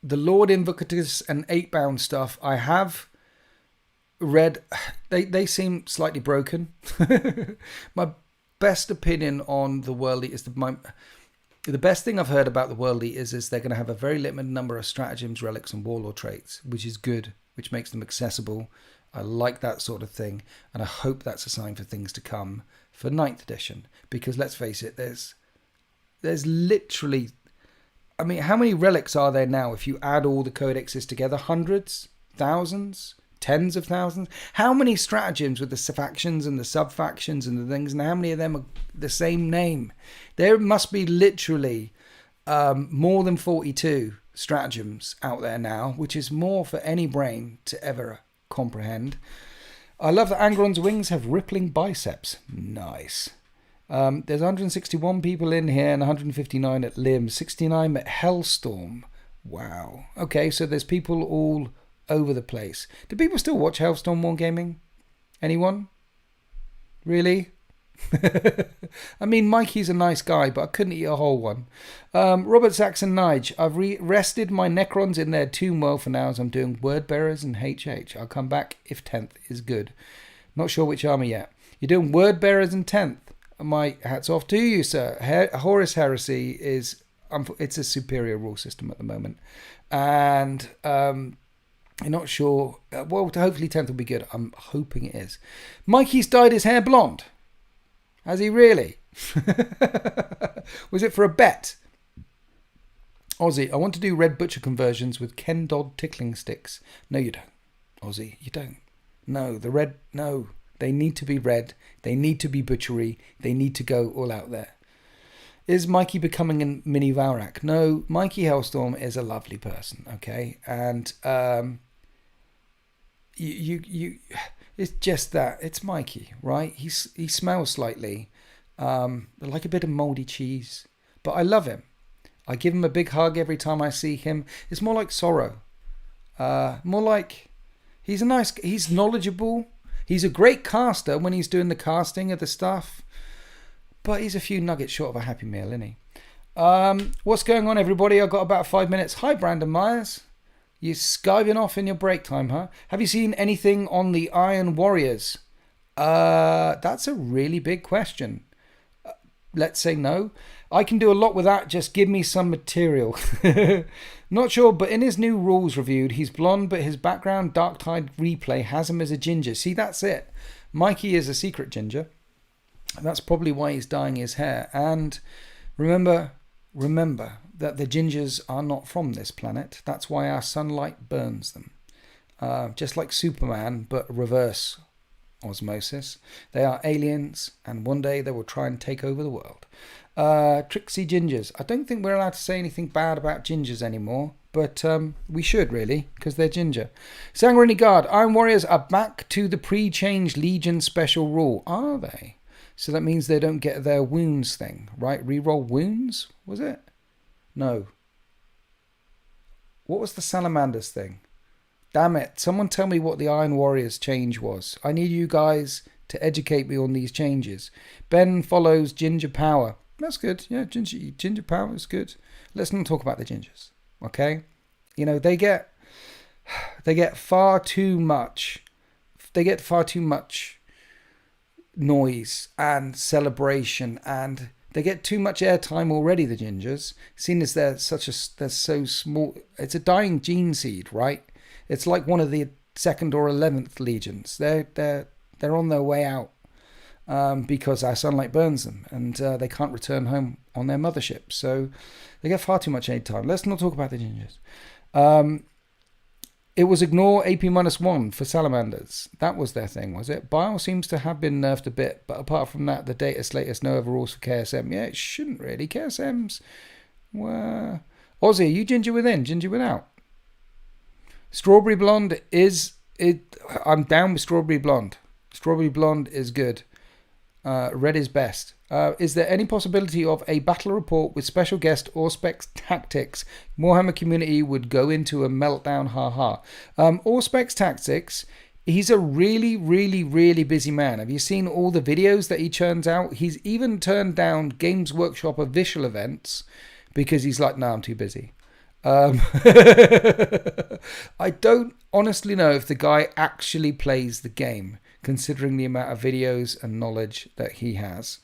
Lord Invocators and 8-bound stuff, I have read. They seem slightly broken. My best opinion on the World Eaters, the best thing I've heard about the World Eaters is they're going to have a very limited number of stratagems, relics, and warlord traits, which is good, which makes them accessible. I like that sort of thing, and I hope that's a sign for things to come for 9th edition. Because let's face it, there's literally, I mean, how many relics are there now if you add all the codexes together? Hundreds? Thousands? tens of thousands. How many stratagems with the factions and the sub-factions and the things, and how many of them are the same name? There must be literally more than 42 stratagems out there now, which is more for any brain to ever comprehend. I love that Angron's wings have rippling biceps. Nice. There's 161 people in here and 159 at Lim, 69 at Hellstorm. Wow. Okay, so there's people all over the place. Do people still watch Hellstorm Wargaming? Anyone? Really? I mean, Mikey's a nice guy, but I couldn't eat a whole one. Robert Saxon Nige, I've rested my Necrons in their tomb well for now as I'm doing Word Bearers and HH. I'll come back if 10th is good. Not sure which army yet. You're doing Word Bearers and 10th. My hat's off to you, sir. Horus Heresy is... it's a superior rule system at the moment. And I'm not sure... well, hopefully 10th will be good. I'm hoping it is. Mikey's dyed his hair blonde. Has he really? Was it for a bet? Aussie, I want to do Red Butcher conversions with Ken Dodd tickling sticks. No, you don't. Aussie, you don't. No, the red... no. They need to be red. They need to be butchery. They need to go all out there. Is Mikey becoming a mini Valrak? No, Mikey Hellstorm is a lovely person, okay? And it's just that. It's Mikey, right? He smells slightly like a bit of mouldy cheese. But I love him. I give him a big hug every time I see him. It's more like Sorrow. More like... he's knowledgeable. He's a great caster when he's doing the casting of the stuff. But he's a few nuggets short of a Happy Meal, isn't he? What's going on, everybody? I've got about 5 minutes. Hi, Brandon Myers. You're skiving off in your break time, huh? Have you seen anything on the Iron Warriors? That's a really big question. Let's say no. I can do a lot with that. Just give me some material. Not sure, but in his new rules reviewed, he's blonde, but his background Dark Tide replay has him as a ginger. See, that's it. Mikey is a secret ginger. That's probably why he's dyeing his hair. And remember that the gingers are not from this planet. That's why our sunlight burns them. Just like Superman, but reverse osmosis. They are aliens, and one day they will try and take over the world. Trixie gingers. I don't think we're allowed to say anything bad about gingers anymore, but we should really, because they're ginger. Sanguinary Guard. Iron Warriors are back to the pre-change Legion special rule. Are they? So that means they don't get their wounds thing, right? Reroll wounds? Was it? No. What was the Salamanders thing? Damn it. Someone tell me what the Iron Warriors change was. I need you guys to educate me on these changes. Ben follows Ginger Power. That's good. Yeah, Ginger Power is good. Let's not talk about the gingers, okay? You know, they get far too much. They get far too much noise and celebration, and they get too much airtime already, the gingers, seeing as they're so small. It's a dying gene seed, right? It's like one of the 2nd or 11th legions. They're on their way out because our sunlight burns them, and they can't return home on their mothership, so they get far too much airtime. Let's not talk about the gingers. It was ignore AP-1 for salamanders. That was their thing, was it? Bile seems to have been nerfed a bit, but apart from that, the data slate has no overrules for KSM. Yeah, it shouldn't really. KSM's... well... Aussie, are you ginger within, ginger without? Strawberry blonde is... I'm down with strawberry blonde. Strawberry blonde is good. Red is best. Is there any possibility of a battle report with special guest or specs tactics? Warhammer community would go into a meltdown, haha. Or specs tactics, he's a really, really, really busy man. Have you seen all the videos that he churns out? He's even turned down Games Workshop official events because he's like, no, I'm too busy. I don't honestly know if the guy actually plays the game, considering the amount of videos and knowledge that he has.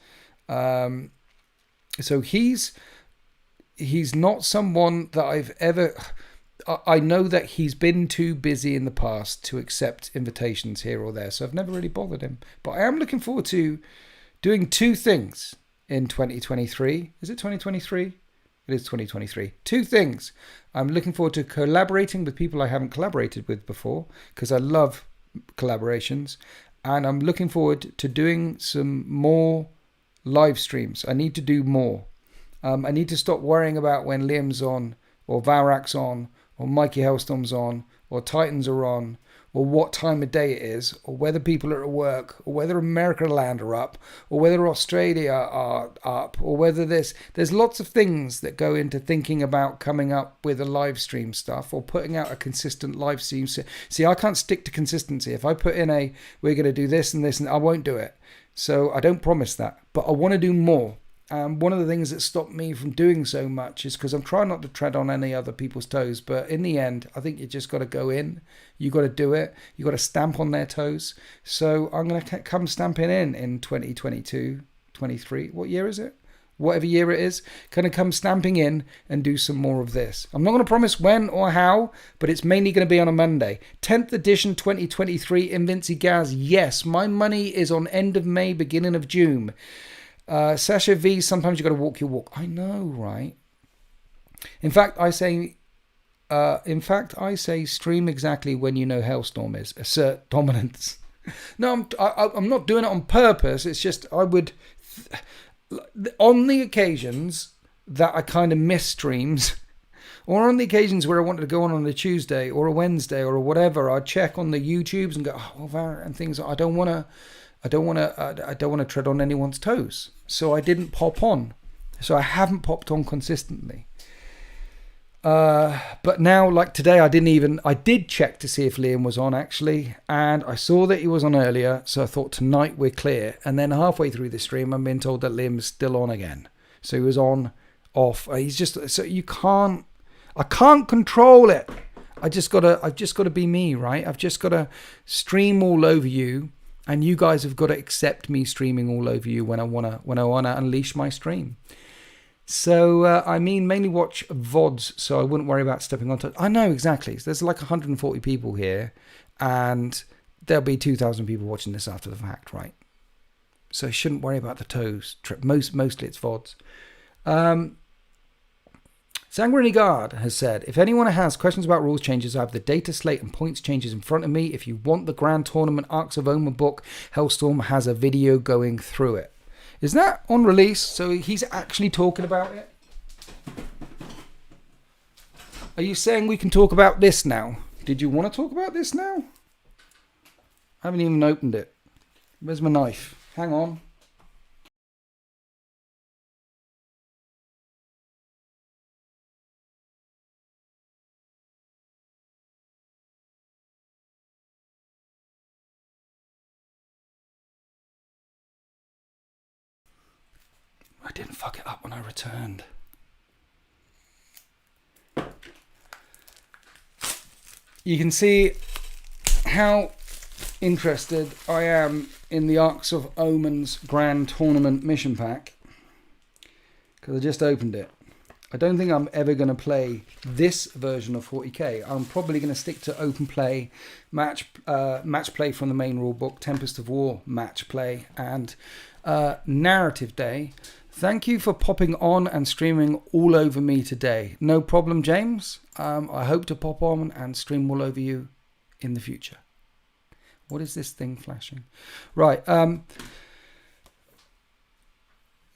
So he's not someone that I've ever... I know that he's been too busy in the past to accept invitations here or there, so I've never really bothered him. But I am looking forward to doing 2 things in 2023. Is it 2023? It is 2023. 2 things. I'm looking forward to collaborating with people I haven't collaborated with before, because I love collaborations, and I'm looking forward to doing some more live streams. I need to do more. I need to stop worrying about when Liam's on, or Valrak's on, or Mikey Hellstorm's on, or Titans are on, or what time of day it is, or whether people are at work, or whether America Land are up, or whether Australia are up, or whether there's lots of things that go into thinking about coming up with a live stream stuff, or putting out a consistent live stream. See, I can't stick to consistency. If I put in we're going to do this and this, and I won't do it. So I don't promise that, but I want to do more. One of the things that stopped me from doing so much is because I'm trying not to tread on any other people's toes. But in the end, I think you just got to go in. You got to do it. You got to stamp on their toes. So I'm going to come stamping in 2022, 23. What year is it? Whatever year it is. Going to come stamping in and do some more of this. I'm not going to promise when or how, but it's mainly going to be on a Monday. 10th edition 2023 Invinci Gaz. Yes, my money is on end of May, beginning of June. Sasha V, sometimes you got to walk your walk. I know, right? In fact, I say stream exactly when you know Hellstorm is. Assert dominance. No, I'm not doing it on purpose. It's just I would, on the occasions that I kind of miss streams, or on the occasions where I wanted to go on a Tuesday or a Wednesday or whatever, I'd check on the YouTubes and go, and things. I don't want to tread on anyone's toes. So I didn't pop on. So I haven't popped on consistently. But now, like today, I did check to see if Liam was on actually. And I saw that he was on earlier. So I thought tonight we're clear. And then halfway through the stream, I'm being told that Liam's still on again. So he was on, off. He's just, so I can't control it. I've just got to be me, right? I've just got to stream all over you. And you guys have got to accept me streaming all over you when I wanna unleash my stream. So I mainly watch VODs, so I wouldn't worry about stepping on toes. I know exactly. There's like 140 people here, and there'll be 2,000 people watching this after the fact, right? So I shouldn't worry about the toes trip. Mostly it's VODs. Sanguinary Guard has said, if anyone has questions about rules changes, I have the data slate and points changes in front of me. If you want the Grand Tournament Arcs of Omen book, Hellstorm has a video going through it. Is that on release? So he's actually talking about it? Are you saying we can talk about this now? Did you want to talk about this now? I haven't even opened it. Where's my knife? Hang on. I didn't fuck it up when I returned. You can see how interested I am in the Arcs of Omen's Grand Tournament mission pack, because I just opened it. I don't think I'm ever going to play this version of 40k. I'm probably going to stick to open play, match play from the main rulebook, Tempest of War match play, and narrative day. Thank you for popping on and streaming all over me today. No problem, James. I hope to pop on and stream all over you in the future. What is this thing flashing? Right.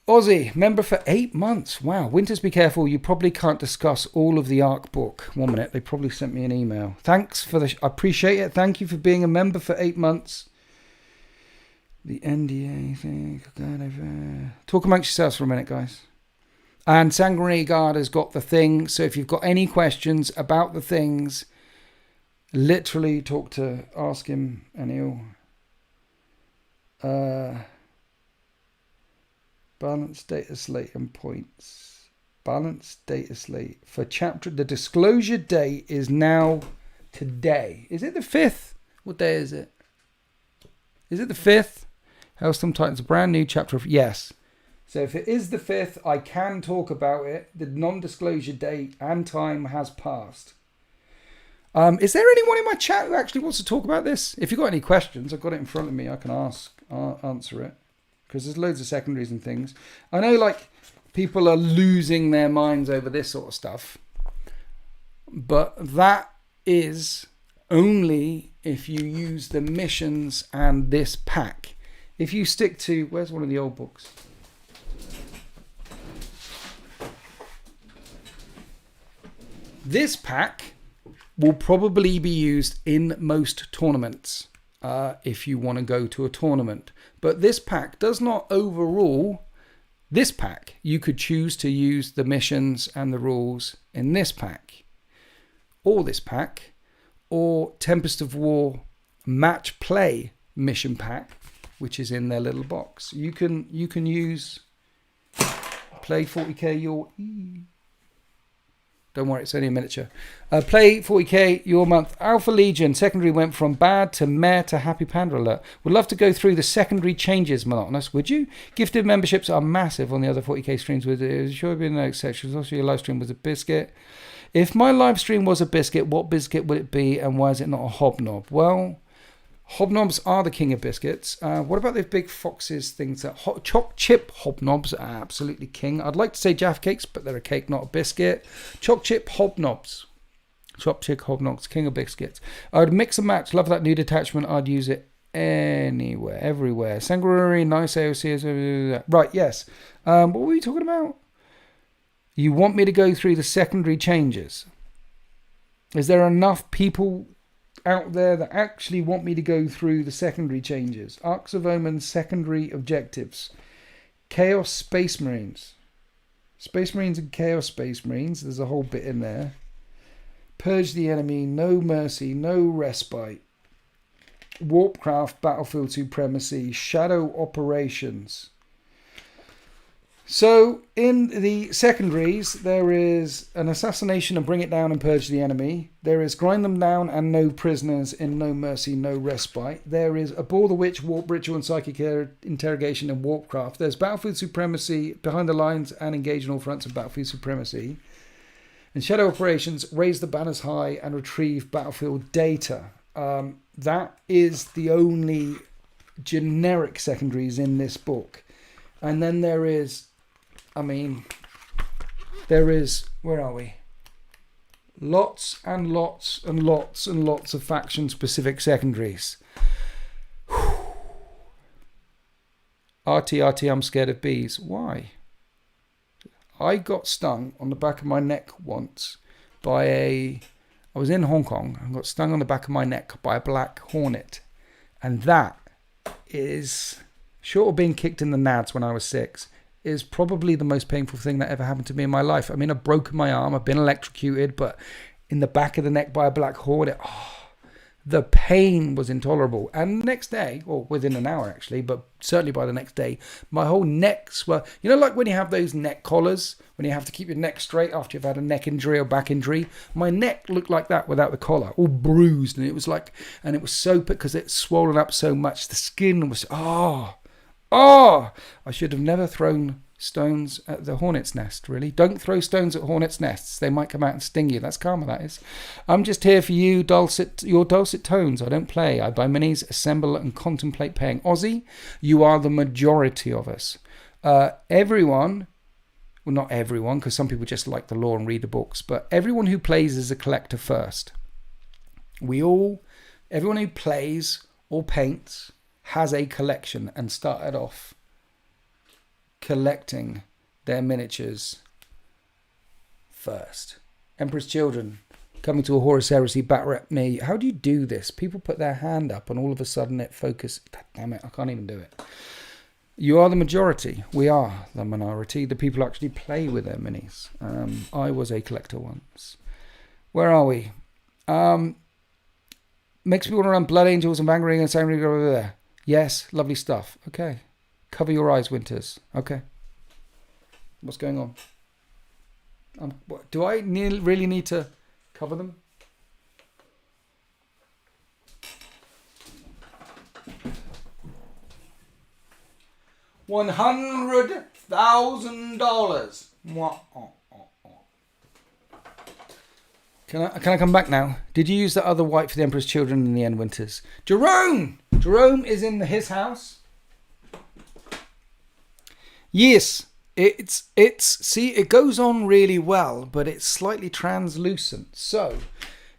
Aussie, member for 8 months. Wow. Winters, be careful. You probably can't discuss all of the ARC book. 1 minute. They probably sent me an email. Thanks for I appreciate it. Thank you for being a member for 8 months. The NDA thing. Talk amongst yourselves for a minute, guys. And Sanguinary Guard has got the thing. So if you've got any questions about the things, literally ask him and he'll balance data slate and points. Balance data slate for chapter. The disclosure date is now today. Is it the 5th? What day is it? Is it the 5th? Hellstorm Titans, a brand new chapter. Yes. So if it is the 5th, I can talk about it. The non-disclosure date and time has passed. Is there anyone in my chat who actually wants to talk about this? If you've got any questions, I've got it in front of me. I can answer it. Because there's loads of secondaries and things. I know, like, people are losing their minds over this sort of stuff. But that is only if you use the missions and this pack. If you stick to, where's one of the old books? This pack will probably be used in most tournaments if you want to go to a tournament. But this pack does not overrule this pack. You could choose to use the missions and the rules in this pack, or this pack, or Tempest of War match play mission pack, which is in their little box. You can use play 40k your. Don't worry, it's only a miniature. Play 40k your month. Alpha Legion secondary went from bad to meh to happy panda alert. Would love to go through the secondary changes, Monotonous. Would you? Gifted memberships are massive on the other 40k streams. With it sure been no exception. Also, your live stream was a biscuit. If my live stream was a biscuit, what biscuit would it be, and why is it not a hobnob? Well, hobnobs are the king of biscuits. What about the big foxes things that choc chip hobnobs are absolutely king. I'd like to say Jaffa cakes, but they're a cake, not a biscuit. Choc chip hobnobs. Choc chip hobnobs, king of biscuits. I'd mix and match. Love that new detachment. I'd use it anywhere, everywhere. Sanguinary, nice AOC. Right, yes. What were we talking about? You want me to go through the secondary changes? Is there enough people out there that actually want me to go through the secondary changes? Arcs of Omen secondary objectives. Chaos Space Marines. Space Marines and Chaos Space Marines. There's a whole bit in there. Purge the enemy. No mercy. No respite. Warpcraft. Battlefield supremacy. Shadow operations. So in the secondaries, there is an assassination and bring it down and purge the enemy. There is grind them down and no prisoners in no mercy, no respite. There is abhor the witch, warp ritual and psychic interrogation and warpcraft. There's battlefield supremacy, behind the lines and engage in all fronts of battlefield supremacy. And shadow operations, raise the banners high and retrieve battlefield data. That is the only generic secondaries in this book. And then there is, where are we? Lots and lots and lots and lots of faction-specific secondaries. RT, I'm scared of bees. Why? I got stung on the back of my neck once by I was in Hong Kong and got stung on the back of my neck by a black hornet. And that is, short of being kicked in the nads when I was 6, is probably the most painful thing that ever happened to me in my life. I mean, I've broken my arm, I've been electrocuted, but in the back of the neck by a black hornet, the pain was intolerable. And the next day, or within an hour actually, but certainly by the next day, my whole neck swelled. You know, like when you have those neck collars, when you have to keep your neck straight after you've had a neck injury or back injury, my neck looked like that without the collar, all bruised. And it was like, and it was so, because it's swollen up so much, the skin was, I should have never thrown stones at the hornet's nest, really. Don't throw stones at hornet's nests. They might come out and sting you. That's karma, that is. I'm just here for your dulcet tones. I don't play. I buy minis, assemble, and contemplate paying. Aussie, you are the majority of us. Everyone, well, not everyone, because some people just like the lore and read the books, but everyone who plays is a collector first. Everyone who plays or paints has a collection and started off collecting their miniatures first. Emperor's Children, coming to a Horus Heresy bat rep near you. How do you do this? People put their hand up and all of a sudden it focuses. Damn it, I can't even do it. You are the majority. We are the minority. The people actually play with their minis. I was a collector once. Where are we? Makes me want to run Blood Angels and Vanguard and Sangria over there. Yes, lovely stuff. Okay. Cover your eyes, Winters. Okay. What's going on? Do I really need to cover them? $100,000. Can I come back now? Did you use the other white for the Emperor's Children in the end, Winters? Jerome is in his house. Yes, see, it goes on really well, but it's slightly translucent. So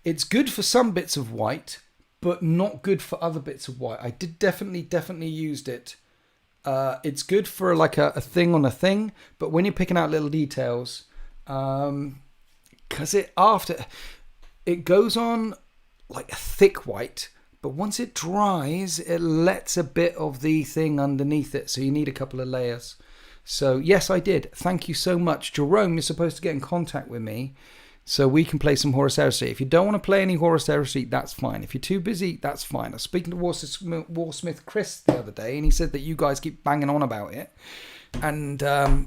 it's good for some bits of white, but not good for other bits of white. I did definitely used it. It's good for like a thing on a thing, but when you're picking out little details, because it goes on like a thick white, but once it dries, it lets a bit of the thing underneath it, so you need a couple of layers. So yes, I did. Thank you so much. Jerome, you're supposed to get in contact with me so we can play some Horus Heresy. If you don't want to play any Horus Heresy, that's fine. If you're too busy, that's fine. I was speaking to Warsmith Chris the other day, and he said that you guys keep banging on about it. And,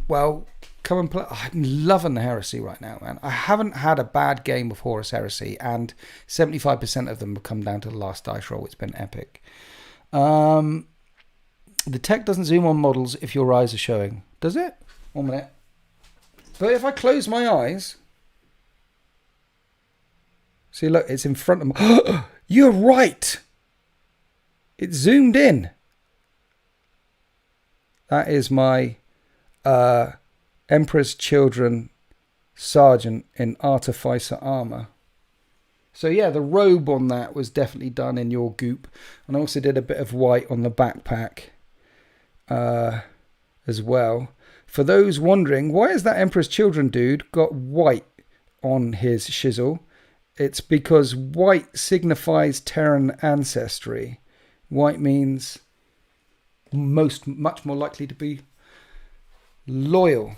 well, come and play. I'm loving the Heresy right now, man. I haven't had a bad game of Horus Heresy, and 75% of them have come down to the last dice roll. It's been epic. The tech doesn't zoom on models if your eyes are showing. Does it? 1 minute. But if I close my eyes... See, look, it's in front of me. You're right! It's zoomed in. That is my Emperor's Children Sergeant in Artificer armor. So yeah, the robe on that was definitely done in your goop. And I also did a bit of white on the backpack as well. For those wondering, why is that Emperor's Children dude got white on his shizzle? It's because white signifies Terran ancestry. White means much more likely to be loyal.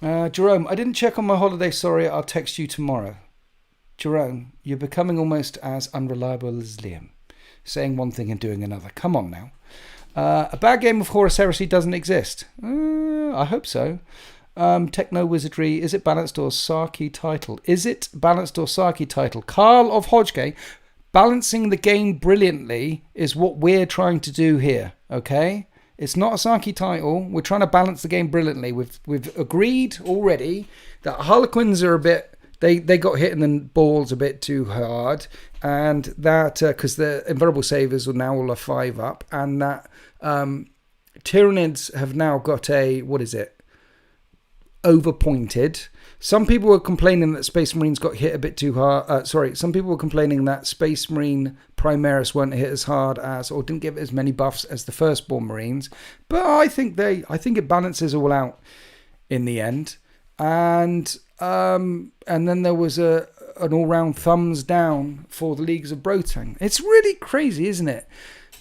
Jerome, I didn't check on my holiday. Sorry, I'll text you tomorrow. Jerome, you're becoming almost as unreliable as Liam. Saying one thing and doing another. Come on now. A bad game of Horus Heresy doesn't exist. I hope so. Techno Wizardry, is it balanced or Saki title? Is it balanced or Saki title? Carl of Hodgegate, balancing the game brilliantly is what we're trying to do here, okay? It's not a Saki title. We're trying to balance the game brilliantly. We've agreed already that Harlequins are a bit... They got hit in the balls a bit too hard, and that because the invulnerable savers are now all a 5 up, and that Tyranids have now got a, what is it, overpointed. Some people were complaining that Space Marines got hit a bit too hard. Some people were complaining that Space Marine Primaris weren't hit as hard as, or didn't give as many buffs as the Firstborn Marines. But I think it balances all out in the end. And then there was an all-round thumbs down for the Leagues of Brotang. It's really crazy, isn't it?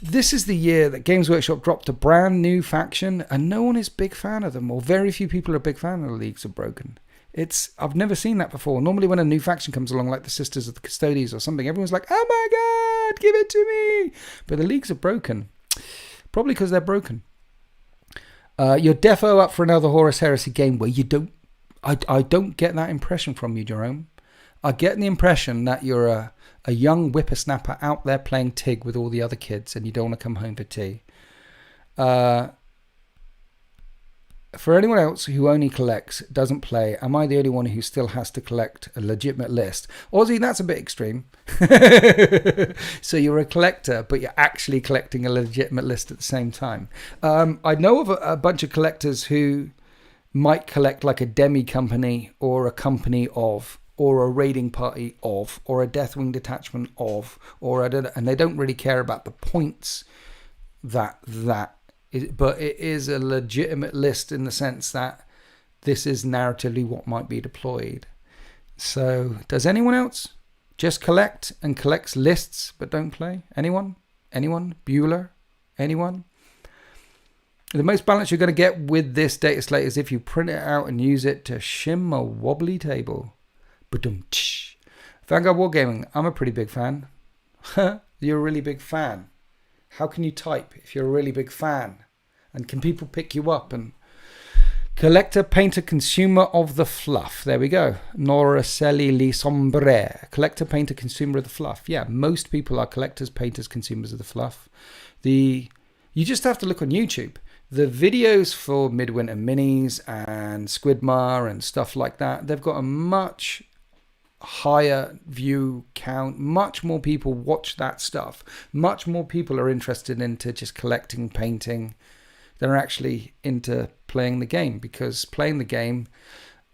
This is the year that Games Workshop dropped a brand new faction, and no one is a big fan of them, or very few people are a big fan of the Leagues of Broken. I've never seen that before. Normally when a new faction comes along, like the Sisters of the Custodies or something, everyone's like, oh my god, give it to me. But the Leagues of Broken, probably because they're broken. You're defo up for another Horus Heresy game where you don't... I don't get that impression from you, Jerome. I get the impression that you're a young whippersnapper out there playing Tig with all the other kids and you don't want to come home for tea. For anyone else who only collects, doesn't play, am I the only one who still has to collect a legitimate list? Ozzy, that's a bit extreme. So you're a collector, but you're actually collecting a legitimate list at the same time. I know of a bunch of collectors who might collect like a demi company or a company of, or a raiding party of, or a Deathwing detachment of, and they don't really care about the points but it is a legitimate list in the sense that this is narratively what might be deployed. So does anyone else just collect and collects lists but don't play? Anyone? Bueller? Anyone? The most balance you're going to get with this data slate is if you print it out and use it to shim a wobbly table. Ba-dum-tsh. Vanguard Wargaming, I'm a pretty big fan. You're a really big fan. How can you type if you're a really big fan? And can people pick you up? And collector, painter, consumer of the fluff. There we go. Noracelli li sombre. Collector, painter, consumer of the fluff. Yeah, most people are collectors, painters, consumers of the fluff. You just have to look on YouTube. The videos for Midwinter Minis and Squidmar and stuff like that, they've got a much higher view count. Much more people watch that stuff. Much more people are interested into just collecting, painting than are actually into playing the game, because playing the game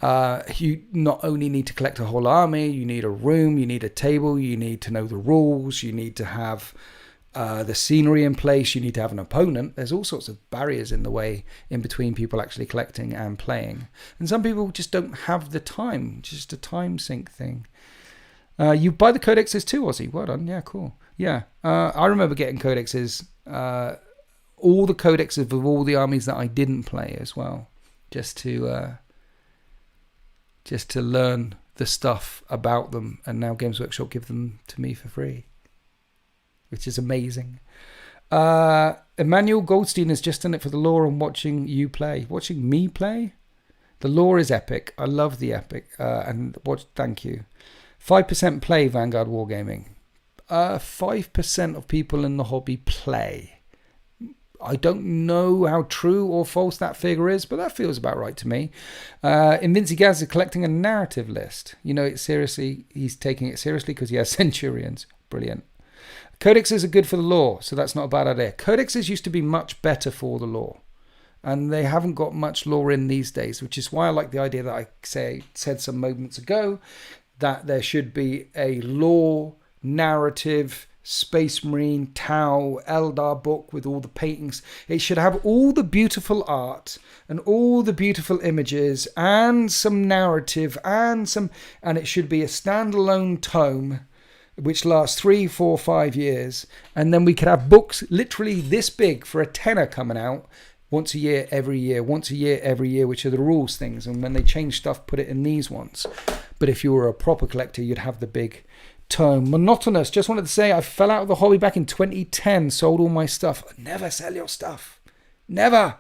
You not only need to collect a whole army, you need a room, you need a table, you need to know the rules, you need to have the scenery in place, you need to have an opponent. There's all sorts of barriers in the way in between people actually collecting and playing. And some people just don't have the time, just a time sink thing. You buy the codexes too, Aussie. Well done. Yeah, cool. Yeah. I remember getting codexes, all the codexes of all the armies that I didn't play as well, just to learn the stuff about them. And now Games Workshop give them to me for free, which is amazing. Emmanuel Goldstein is just in it for the lore and watching you play. Watching me play? The lore is epic. I love the epic. Thank you. 5% play Vanguard Wargaming. 5% of people in the hobby play. I don't know how true or false that figure is, but that feels about right to me. Invinci Gaz is collecting a narrative list. You know, he's taking it seriously because he has Centurions. Brilliant. Codexes are good for the lore, so that's not a bad idea. Codexes used to be much better for the lore, and they haven't got much lore in these days, which is why I like the idea that I said some moments ago, that there should be a lore, narrative, Space Marine, Tau, Eldar book with all the paintings. It should have all the beautiful art and all the beautiful images and some narrative and it should be a standalone tome which lasts 3, 4, 5 years. And then we could have books literally this big for a tenner coming out once a year, every year, once a year, every year, which are the rules things. And when they change stuff, put it in these ones. But if you were a proper collector, you'd have the big tome. Monotonous. Just wanted to say I fell out of the hobby back in 2010, sold all my stuff. Never sell your stuff. Never.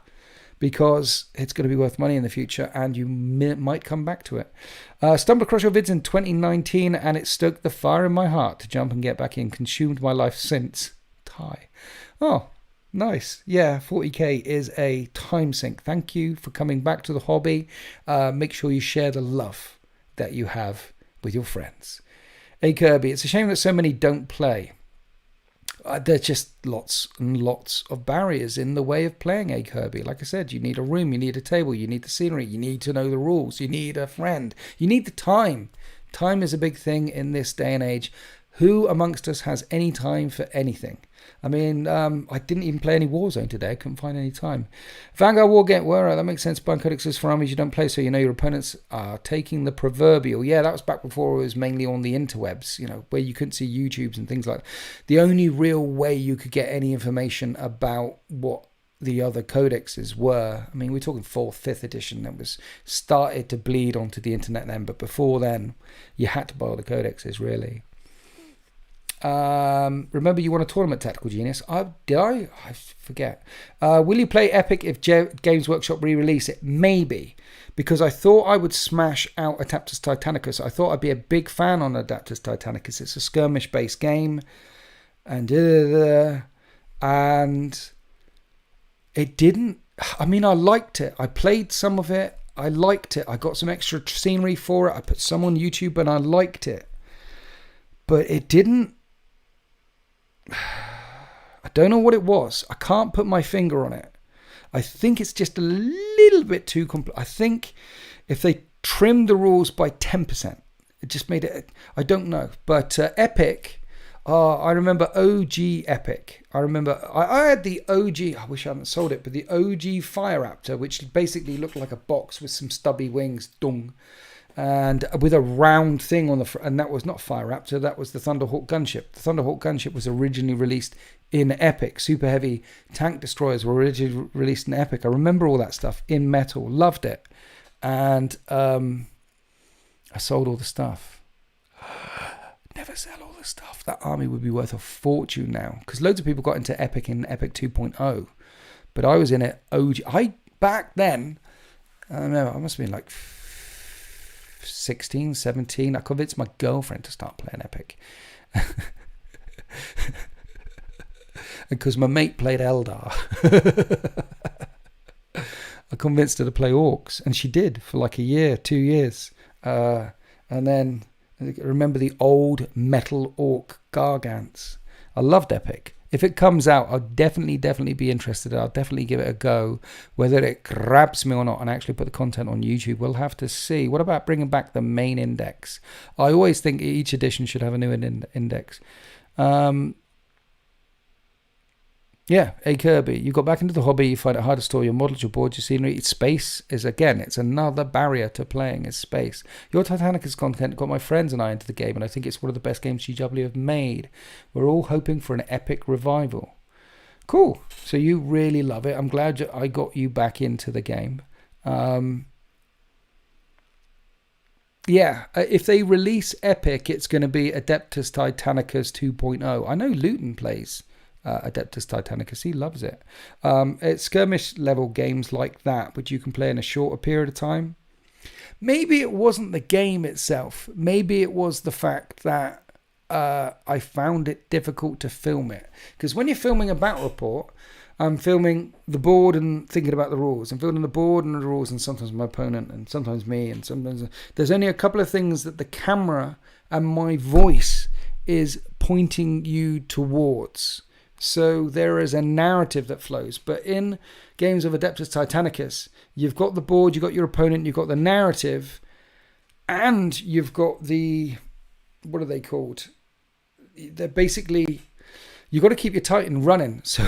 Because it's going to be worth money in the future and you might come back to it. Stumbled across your vids in 2019 and it stoked the fire in my heart to jump and get back in. Consumed my life since. Tie. Oh, nice. Yeah, 40k is a time sink. Thank you for coming back to the hobby. Make sure you share the love that you have with your friends. A Kirby, it's a shame that so many don't play. There's just lots and lots of barriers in the way of playing A Kirby. Like I said, you need a room, you need a table, you need the scenery, you need to know the rules, you need a friend, you need the time. Time is a big thing in this day and age. Who amongst us has any time for anything? I mean, I didn't even play any Warzone today. I couldn't find any time. Vanguard Wargame, well, that makes sense. Buying codexes for armies you don't play, so you know your opponents are taking the proverbial. Yeah, that was back before it was mainly on the interwebs, you know, where you couldn't see YouTubes and things like that. The only real way you could get any information about what the other codexes were, I mean, we're talking 4th, 5th edition that was started to bleed onto the internet then, but before then, you had to buy all the codexes, really. Remember you won a tournament, Tactical Genius. Did I? I forget. Will you play Epic if Games Workshop re-release it? Maybe, because I thought I would smash out Adaptus Titanicus. I thought I'd be a big fan on Adaptus Titanicus. It's a skirmish-based game, and it didn't. I mean, I liked it. I played some of it. I liked it. I got some extra scenery for it. I put some on YouTube, and I liked it, but it didn't. I don't know what it was. I can't put my finger on it. I think it's just a little bit too complex. I think if they trimmed the rules by 10%, it just made it. I don't know. But Epic, I remember OG Epic. I remember I had the OG. I wish I hadn't sold it, but the OG Fire Raptor, which basically looked like a box with some stubby wings, dung, and with a round thing on the front. And that was not Fire Raptor, that was the Thunderhawk gunship. The Thunderhawk gunship was originally released in Epic. Super heavy tank destroyers were originally released in Epic. I remember all that stuff in metal, loved it. And I sold all the stuff. Never sell all the stuff. That army would be worth a fortune now, because loads of people got into Epic in Epic 2.0, but I was in it OG. Back then, I don't know, I must have been like 16, 17. I convinced my girlfriend to start playing Epic. Because my mate played Eldar. I convinced her to play Orcs, and she did for like a year, 2 years. And then I remember the old metal orc gargants. I loved Epic. if it comes out, I'll definitely be interested. I'll definitely give it a go. Whether it grabs me or not and actually put the content on YouTube, we'll have to see. What about bringing back the main index? I always think each edition should have a new index. Yeah, A Kirby, you got back into the hobby, you find it hard to store your models, your boards, your scenery. Space is, again, it's another barrier to playing, is space. Your Titanicus content got my friends and I into the game, and I think it's one of the best games GW have made. We're all hoping for an epic revival. Cool. So you really love it. I'm glad I got you back into the game. Yeah, if they release Epic, it's going to be Adeptus Titanicus 2.0. I know Luton plays Adeptus Titanicus. He loves it. It's skirmish level games like that, which you can play in a shorter period of time. Maybe it wasn't the game itself. Maybe it was the fact that I found it difficult to film it. Because when you're filming a battle report, I'm filming the board and thinking about the rules. I'm filming the board and the rules, and sometimes my opponent, and sometimes me, and sometimes there's only a couple of things that the camera and my voice is pointing you towards. So there is a narrative that flows. But in games of Adeptus Titanicus, you've got the board, you've got your opponent, you've got the narrative, and you've got the, what are they called? They're basically, you've got to keep your Titan running. So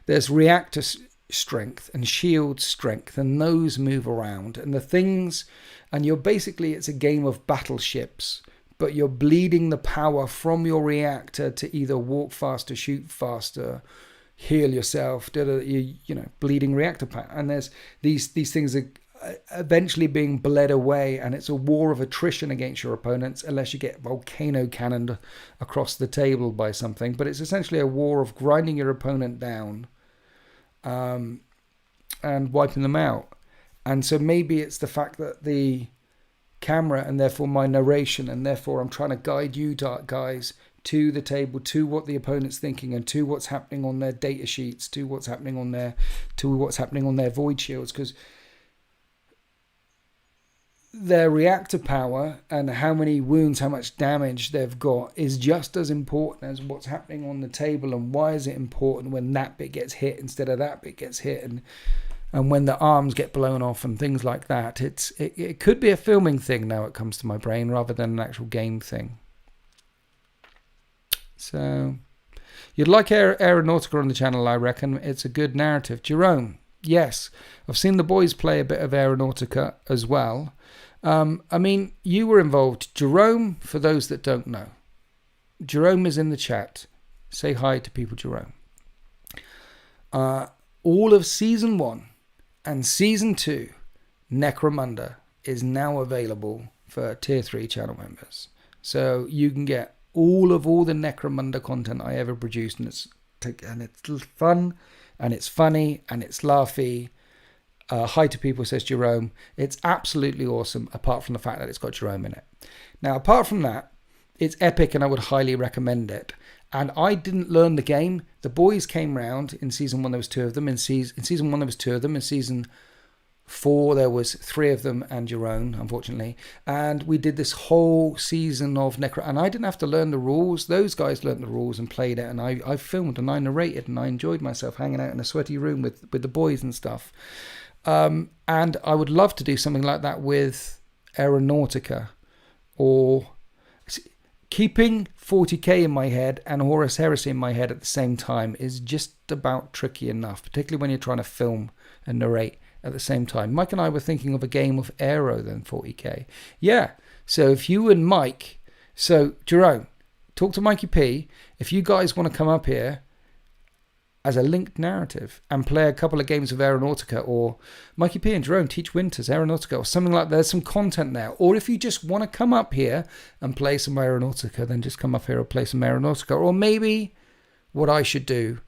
there's reactor strength and shield strength, and those move around. And the things, and you're basically, it's a game of battleships, but you're bleeding the power from your reactor to either walk faster, shoot faster, heal yourself, you know, bleeding reactor power. And there's these things are eventually being bled away, and it's a war of attrition against your opponents unless you get volcano cannoned across the table by something. But it's essentially a war of grinding your opponent down and wiping them out. And so maybe it's the fact that the camera, and therefore my narration, and therefore I'm trying to guide you guys to the table, to what the opponent's thinking, and to what's happening on their data sheets, to what's happening on their void shields, because their reactor power and how many wounds, how much damage they've got is just as important as what's happening on the table. And why is it important when that bit gets hit instead of that bit gets hit, and when the arms get blown off and things like that. It could be a filming thing now it comes to my brain rather than an actual game thing. So you'd like Aeronautica on the channel, I reckon. It's a good narrative. Jerome, yes, I've seen the boys play a bit of Aeronautica as well. I mean, you were involved. Jerome, for those that don't know, Jerome is in the chat. Say hi to people, Jerome. All of Season 1 and Season 2, Necromunda, is now available for Tier 3 channel members. So you can get all the Necromunda content I ever produced, and it's fun, and it's funny, and it's laughy. Hi to people, says Jerome. It's absolutely awesome, apart from the fact that it's got Jerome in it. Now, apart from that, it's epic, and I would highly recommend it. And I didn't learn the game. The boys came round in Season 1, there was 2 of them. In Season 1, there was 2 of them. In Season 4, there was 3 of them and Jerome, unfortunately. And we did this whole season of Necro. And I didn't have to learn the rules. Those guys learned the rules and played it. And I filmed and I narrated, and I enjoyed myself hanging out in a sweaty room with the boys and stuff. And I would love to do something like that with Aeronautica, or keeping 40k in my head and Horus Heresy in my head at the same time is just about tricky enough, particularly when you're trying to film and narrate at the same time. Mike and I were thinking of a game of Aero than 40k. Yeah, so if you and Mike, so Jerome, talk to Mikey P, if you guys want to come up here as a linked narrative and play a couple of games of Aeronautica, or Mikey P and Jerome teach Winters Aeronautica, or something like that. There's some content there. Or if you just want to come up here and play some Aeronautica, then just come up here and play some Aeronautica. Or maybe what I should do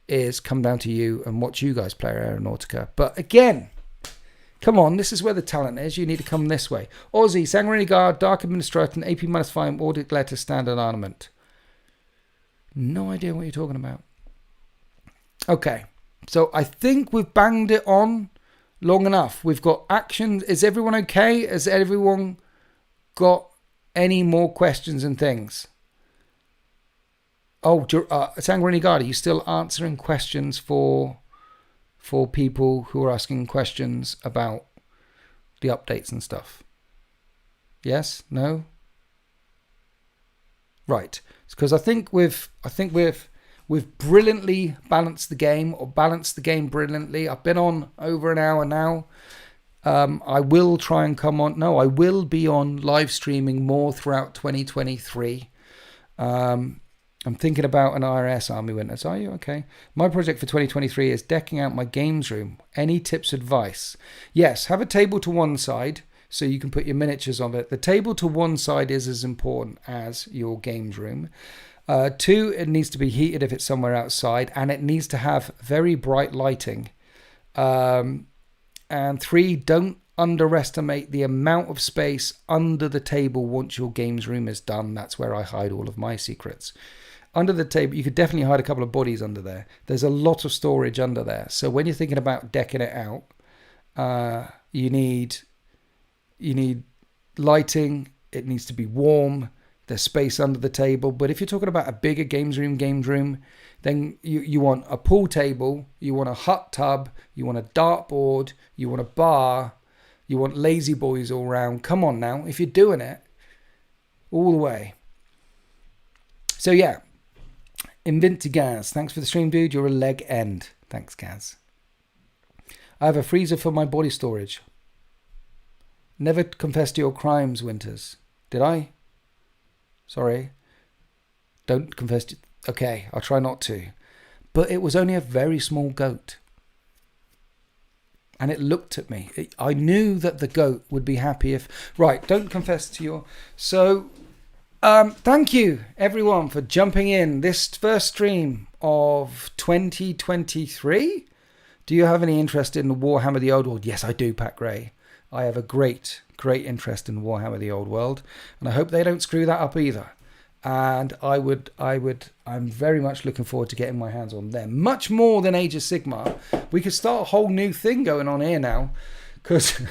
is come down to you and watch you guys play Aeronautica. But again, come on, this is where the talent is. You need to come this way. Aussie, Sanguinary Guard, Dark Administrator, and AP-5 Audit Letter Standard Armament. No idea what you're talking about. Okay, so I think we've banged it on long enough. We've got action. Is everyone okay? Has everyone got any more questions and things? Sanguinary Guard, are you still answering questions for people who are asking questions about the updates and stuff? Yes? No? Right. Because I think we've brilliantly balanced the game, or balanced the game brilliantly. I've been on over an hour now. I will try and come on. No, I will be on live streaming more throughout 2023. I'm thinking about an IRS Army Winters. Are you? Okay. My project for 2023 is decking out my games room. Any tips, advice? Yes, have a table to one side so you can put your miniatures on it. The table to one side is as important as your games room. 2, it needs to be heated if it's somewhere outside, and it needs to have very bright lighting. And 3, don't underestimate the amount of space under the table once your games room is done. That's where I hide all of my secrets. Under the table, you could definitely hide a couple of bodies under there. There's a lot of storage under there. So when you're thinking about decking it out, you need lighting. It needs to be warm. There's space under the table. But if you're talking about a bigger games room, then you want a pool table, you want a hot tub, you want a dartboard, you want a bar, you want lazy boys all around. Come on now, if you're doing it, all the way. So yeah, Invinti Gaz, thanks for the stream, dude. You're a leg end. Thanks, Gaz. I have a freezer for my body storage. Never confess to your crimes, Winters. Did I? Sorry. Don't confess to... Okay, I'll try not to. But it was only a very small goat. And it looked at me. I knew that the goat would be happy if... Right, don't confess to your... So, thank you, everyone, for jumping in. This first stream of 2023. Do you have any interest in Warhammer the Old World? Yes, I do, Pat Gray. I have a great interest in Warhammer the Old World. And I hope they don't screw that up either. And I'm very much looking forward to getting my hands on them. Much more than Age of Sigmar. We could start a whole new thing going on here now. Because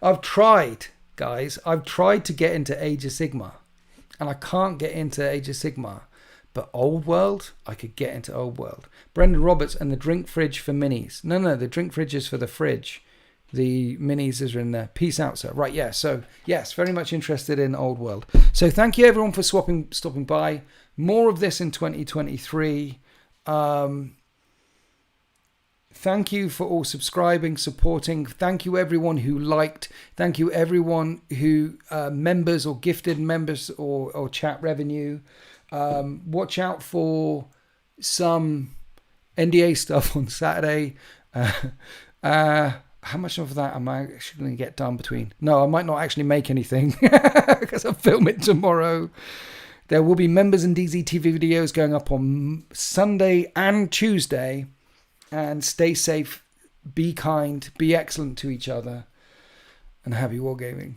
I've tried, guys. I've tried to get into Age of Sigmar. And I can't get into Age of Sigmar. But Old World, I could get into Old World. Brendan Roberts and the drink fridge for minis. No, the drink fridge is for the fridge. The minis is in there. Peace out, sir. Right, yeah. So, yes, very much interested in Old World. So, thank you, everyone, for stopping by. More of this in 2023. Thank you for all subscribing, supporting. Thank you, everyone who liked. Thank you, everyone who members or gifted members or chat revenue. Watch out for some NDA stuff on Saturday. How much of that am I actually going to get done between? No, I might not actually make anything because I'll film it tomorrow. There will be members and DZTV videos going up on Sunday and Tuesday. And stay safe, be kind, be excellent to each other, and happy wargaming.